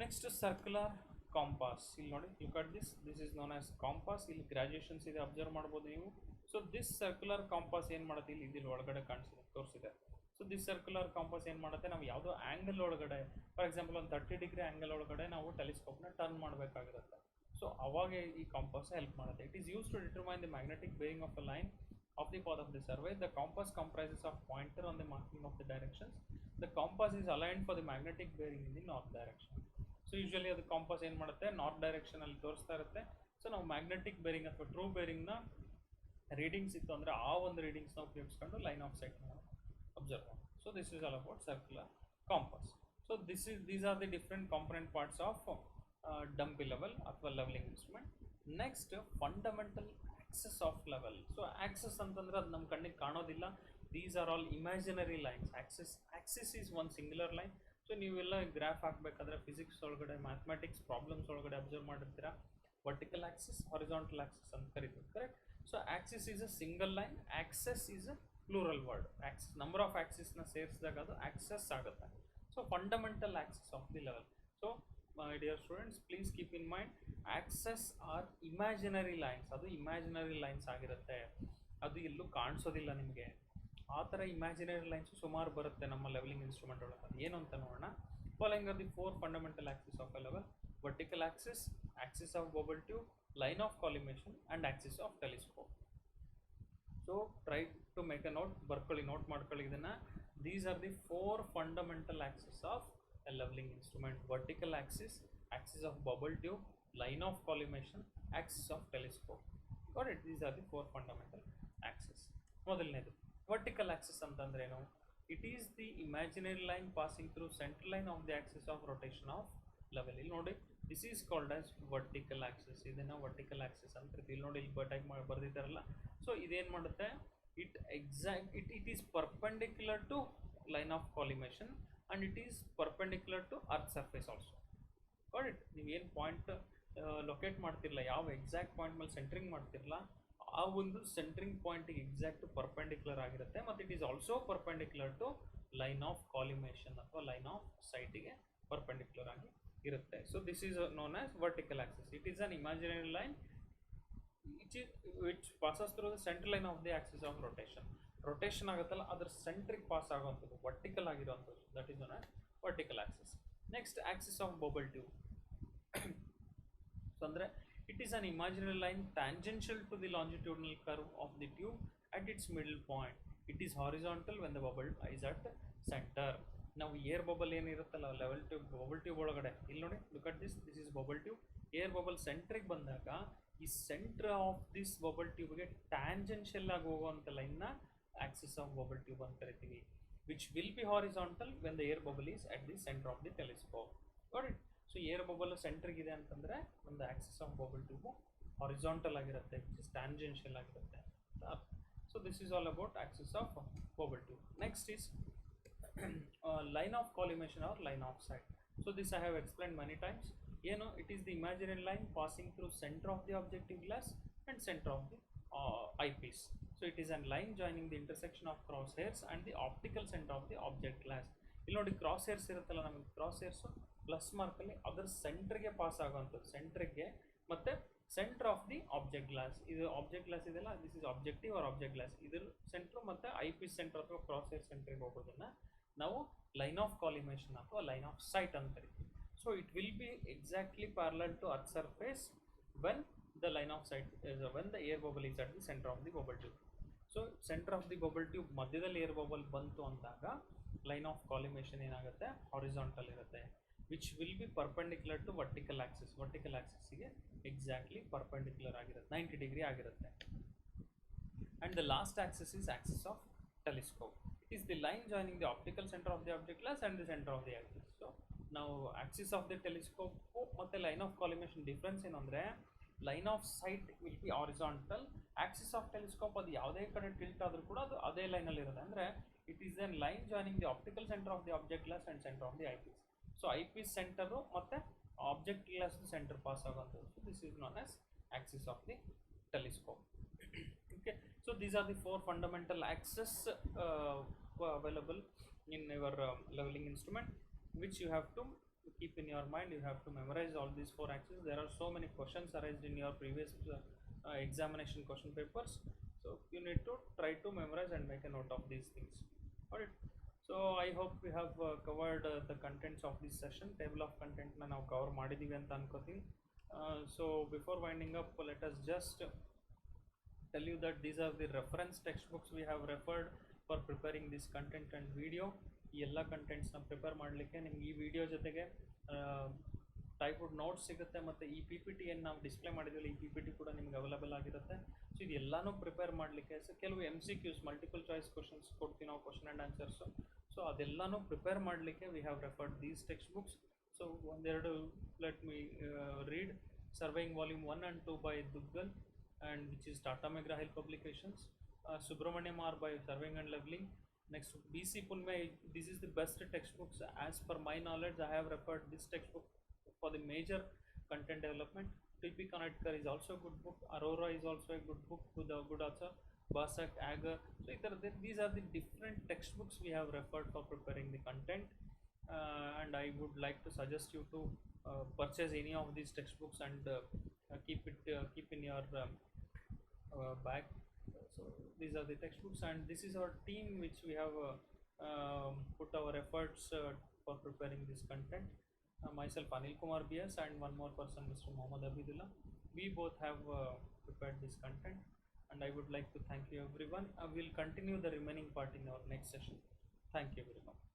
Next circular compass. ಇಲ್ಲಿ ನೋಡಿ, look at this is known as compass. ಇಲ್ಲಿ ಗ್ರಾಜುಯೇಷನ್ಸ್ ಇದೆ, ಅಬ್ಸರ್ವ್ ಮಾಡ್ಬೋದು ನೀವು. ಸೊ ದಿಸ್ ಸರ್ಕ್ಯುಲರ್ ಕಾಂಪಾಸ್ ಏನು ಮಾಡುತ್ತೆ, ಇಲ್ಲಿ ಒಳಗಡೆ ತೋರಿಸಿದೆ. ಸೊ ದಿಸ್ ಸರ್ಕ್ಯುಲರ್ ಕಾಂಪಾಸ್ ಏನು ಮಾಡುತ್ತೆ, ನಾವು ಯಾವುದೋ ಆ್ಯಂಗಲ್ ಒಳಗಡೆ, ಫಾರ್ ಎಕ್ಸಾಂಪಲ್ ಒಂದು 30 ಡಿಗ್ರಿ ಆ್ಯಂಗಲ್ ಒಳಗಡೆ ನಾವು ಟೆಲಿಸ್ಕೋಪ್ನ ಟರ್ನ್ ಮಾಡಬೇಕಾಗಿರುತ್ತೆ. ಸೊ ಅವಾಗ ಈ ಕಾಂಪಾಸ್ ಹೆಲ್ಪ್ ಮಾಡುತ್ತೆ. It is use to determine the magnetic bearing of a line of the path of the survey. The compass comprises of pointer on the marking of the directions. The compass is aligned for the magnetic bearing in the north direction. So usually ಅದು compass ಏನು ಮಾಡುತ್ತೆ, north ಡೈರೆಕ್ಷನಲ್ಲಿ ತೋರಿಸ್ತಾ ಇರುತ್ತೆ. So ನಾವು magnetic bearing ಅಥವಾ true ಬೇರಿಂಗ್ನ readings ಇತ್ತು ಅಂದರೆ ಆ ಒಂದು ರೀಡಿಂಗ್ಸ್ನ ಉಪಯೋಗಿಸ್ಕೊಂಡು ಲೈನ್ ಆಫ್ ಸೈಟ್ನ ಅಬ್ಸರ್ವ್ ಮಾಡಿ. So this is all about circular compass. So these are the different component parts of dumpy level ಅಥವಾ leveling instrument. Next, fundamental axes of level. So axes ಅಂತಂದರೆ ಅದು ನಮ್ಮ ಕಣ್ಣಿಗೆ ಕಾಣೋದಿಲ್ಲ. These are all imaginary lines. Axis is one singular line. So ನೀವೆಲ್ಲ graph ಹಾಕಬೇಕಾದ್ರೆ physics ಒಳಗಡೆ, mathematics problems ಒಳಗಡೆ ಅಬ್ಸರ್ವ್ ಮಾಡಿರ್ತೀರಾ, ವರ್ಟಿಕಲ್ ಆಕ್ಸಿಸ್, ಹಾರಿಜಾಂಟಲ್ ಆಕ್ಸಿಸ್ ಅಂತ ಕರಿತೀವಿ, correct? So axis is a single line, axes is a plural word. Axis number of ಆಕ್ಸಿಸ್ನ ಸೇರಿಸಿದಾಗ ಅದು ಆಕ್ಸಸ್ ಆಗುತ್ತೆ. So fundamental axis of the level. So my dear students, please keep in mind, axes are imaginary lines. ಅದು imaginary lines ಆಗಿರುತ್ತೆ, ಅದು ಎಲ್ಲೂ ಕಾಣಿಸೋದಿಲ್ಲ ನಿಮಗೆ. ಆ ಥರ ಇಮ್ಯಾಜಿನರಿ ಲೈನ್ಸ್ ಸುಮಾರು ಬರುತ್ತೆ ನಮ್ಮ ಲೆವೆಲಿಂಗ್ ಇನ್ಸ್ಟ್ರೂಮೆಂಟ್ ಒಳಗೆ. ಅದು ಏನು ಅಂತ ನೋಡೋಣ. Following are the 4 fundamental axis of A level: vertical axis, axis of bubble tube, line of collimation, and axis of telescope. So try to make a note, ಬರ್ಕೊಳ್ಳಿ, note ಮಾಡ್ಕೊಳ್ಳಿ ಇದನ್ನ. These are the 4 fundamental axes of a leveling instrument: vertical axis, axis of bubble tube, line of collimation, axis of telescope. Got it? These are the 4 fundamental axes. ಮೊದಲನೇದು vertical axis ಅಂತಂದ್ರೆ ಏನು? It is the imaginary line passing through center line of the axis of rotation of level. ಇಲ್ಲಿ ನೋಡಿ, this is called as vertical axis. ಇದನ್ನ vertical axis ಅಂತ ಇಲ್ಲಿ ನೋಡಿ, ಇಲ್ಲಿ ಟೈಪ್ ಮಾಡಿ ಬರ್ದಿದ್ದಾರಲ್ಲ. ಸೊ ಇದೇನು ಮಾಡುತ್ತೆ, it is perpendicular to line of collimation and it is perpendicular to earth surface also. got it? ನೀವು ಏನು ಪಾಯಿಂಟ್ ಲೊಕೇಟ್ ಮಾಡ್ತಿರಲ್ಲ, ಯಾವ ಎಕ್ಸಾಕ್ಟ್ ಪಾಯಿಂಟ್ ಮೇಲೆ ಸೆಂಟ್ರಿಂಗ್ ಮಾಡ್ತಿರಲ್ಲ, ಆ ಒಂದು ಸೆಂಟ್ರಿಂಗ್ ಪಾಯಿಂಟಿಗೆ ಎಕ್ಸಾಕ್ಟ್ ಪರ್ಪೆಂಡಿಕ್ಯುಲರ್ ಆಗಿರುತ್ತೆ. ಮತ್ತು it is also perpendicular to line of collimation ಅಥವಾ ಲೈನ್ ಆಫ್ ಸೈಟಿಗೆ ಪರ್ಪೆಂಡಿಕ್ಯುಲರ್ ಆಗಿ ಇರುತ್ತೆ. So this is known as vertical axis. It is an imaginary line which passes through the center line of the axis of rotation. Rotation ಆಗುತ್ತಲ್ಲ, ಅದ್ರ ಸೆಂಟ್ರಿಗೆ pass ಆಗುವಂಥದ್ದು vertical ಆಗಿರುವಂಥದ್ದು, that is known as vertical Axis. Next, Axis of bubble tube. So ಅಂದರೆ it is an imaginary line tangential to the longitudinal curve of the tube at its middle point. It is horizontal when the bubble is at center. ನಾವು air bubble ಏನಿರುತ್ತಲ್ಲ level tube, bubble tube ಒಳಗಡೆ ಇಲ್ಲಿ ನೋಡಿ, look at this is bubble tube. Air bubble ಸೆಂಟ್ರಿಗೆ ಬಂದಾಗ ಈ centre of this bubble ಟ್ಯೂಬ್ಗೆ tangential ಆಗಿ ಹೋಗುವಂಥ ಲೈನ್ನ ಆಕ್ಸಿಸ್ ಆಫ್ ಬಬಲ್ ಟ್ಯೂಬ್ ಅಂತ ಕರಿತೀವಿ. Which will be horizontal when the air bubble is at the centre of the telescope. Got it? So air bubble ಸೆಂಟ್ರಿಗೆ ಅಂತಂದರೆ ಒಂದು axis of bubble tube horizontal ಆಗಿರುತ್ತೆ, ವಿಚ್ ಇಸ್ ಟ್ಯಾಂಜೆನ್ಷಿಯಲ್ ಆಗಿರುತ್ತೆ. So this is all about Axis of bubble tube. Next is line of collimation or line of sight. So this I have explained many times. It is the imaginary line passing through center of the objective glass and center of the eyepiece. So it is a line joining the intersection of crosshairs and the optical center of the object glass. ಇಲ್ಲಿ ನೋಡಿ, cross hairs ಇರುತ್ತಲ್ಲ, ನಮಗೆ cross hairs plus ಮಾರ್ಕಲ್ಲಿ ಅದರ ಸೆಂಟ್ರಿಗೆ pass ಆಗುವಂಥದ್ದು, ಸೆಂಟ್ರಿಗೆ ಮತ್ತು centre of the object glass. ಇದು ಆಬ್ಜೆಕ್ಟ್ ಗ್ಲಾಸ್ ಇದೆಲ್ಲ, this is objective or object glass. ಇದ್ರ ಸೆಂಟ್ರು ಮತ್ತು ಐಪೀಸ್ ಸೆಂಟರ್ ಅಥವಾ ಕ್ರಾಸ್ ಹೇರ್ ಸೆಂಟ್ರಿಗೆ ಹೋಗೋದನ್ನು ನಾವು ಲೈನ್ ಆಫ್ ಕಾಲಿಮೇಷನ್ ಅಥವಾ ಲೈನ್ ಆಫ್ ಸೈಟ್ ಅಂತ ಕರಿತೀವಿ. So it will be exactly parallel to earth surface when the line of sight when the air bubble is at the centre of the bubble tube. So centre of the bubble tube ಮಧ್ಯದಲ್ಲಿ air bubble ಬಂತು ಅಂದಾಗ line of collimation ಏನಾಗುತ್ತೆ, horizontal ಇರುತ್ತೆ, which will be perpendicular to vertical axis. Vertical ಆಕ್ಸಿಸ್ಗೆ exactly perpendicular ಆಗಿರುತ್ತೆ, 90 degree ಆಗಿರುತ್ತೆ. And the last axis is axis of telescope. It is the line joining the optical center of the object glass and the center of the eyepiece. So now axis of the telescope ಮತ್ತು line of collimation difference ಏನು ಅಂದರೆ, line of sight will be horizontal, axis of telescope ಅದು ಯಾವುದೇ ಕಡೆ tilt ಆದರೂ ಕೂಡ ಅದು ಅದೇ ಲೈನಲ್ಲಿ ಇರುತ್ತೆ. ಅಂದರೆ it is a line joining the optical center of the object glass and center of the eyepiece. So eyepiece centre ಮತ್ತು ಆಬ್ಜೆಕ್ಟ್ ಗ್ಲಾಸ್ ಸೆಂಟರ್ ಪಾಸ್ ಆಗುವಂಥದ್ದು. So this is known as axis of the telescope. Okay, so these are the 4 fundamental axes available in your leveling instrument, which you have to keep in your mind. You have to memorize all these 4 axes. There are so many questions arised in your previous examination question papers, so you need to try to memorize and make a note of these things. Alright, so I hope we have covered the contents of this session. Table of content na ನಾವು cover ಮಾಡಿದೀವಿ ಅಂತ ಅನ್ಕೋತೀನಿ. So before winding up, let us just tell you that these are the reference textbooks we have referred for preparing this content and video. ಈ ಎಲ್ಲ ಕಂಟೆಂಟ್ಸ್ನ prepare ಮಾಡಲಿಕ್ಕೆ ನಿಮ್ಗೆ ಈ video ಜೊತೆಗೆ ಟೈಪ್ಡ್ ನೋಟ್ಸ್ ಸಿಗುತ್ತೆ, ಮತ್ತು ಈ ಪಿ ಪಿ ಟಿ ಏನು ನಾವು ಡಿಸ್ಪ್ಲೇ ಮಾಡಿದ್ವಲ್ಲ, ಈ ಪಿ ಪಿ ಟಿ ಕೂಡ ನಿಮ್ಗೆ ಅವೈಲೇಬಲ್ ಆಗಿರುತ್ತೆ. ಸೊ ಇದೆಲ್ಲನೂ ಪ್ರಿಪೇರ್ ಮಾಡಲಿಕ್ಕೆ ಕೆಲವು MCQs, ಮಲ್ಟಿಪಲ್ ಚಾಯ್ಸ್ ಕ್ವಶನ್ಸ್ ಕೊಡ್ತೀವಿ ನಾವು, ಕ್ವಶನ್ ಆ್ಯಂಡ್ ಆನ್ಸರ್ಸು. ಸೊ ಅದೆಲ್ಲನೂ ಪ್ರಿಪೇರ್ ಮಾಡಲಿಕ್ಕೆ we have referred these text books. So ಒಂದೆರಡು let me read. Surveying volume 1 and 2 by Duggal, and which is Tata McGraw-Hill Publications. Subramaniam R by Surveying and Leveling. Next, BC Punme. This is the best textbooks as per my knowledge. I have referred this textbook for the major content development. TP Connector is also a good book. Aurora is also a good book with a good author. Basak, Agar. So these are the different textbooks we have referred for preparing the content, and I would like to suggest you to purchase any of these textbooks and keep in your bag. So these are the textbooks, and this is our team which we have put our efforts for preparing this content. Myself Anil Kumar BS and one more person, Mr. Mohammad Abidullah. We both have prepared this content, and I would like to thank you everyone. We'll continue the remaining part in our next session. Thank you everyone.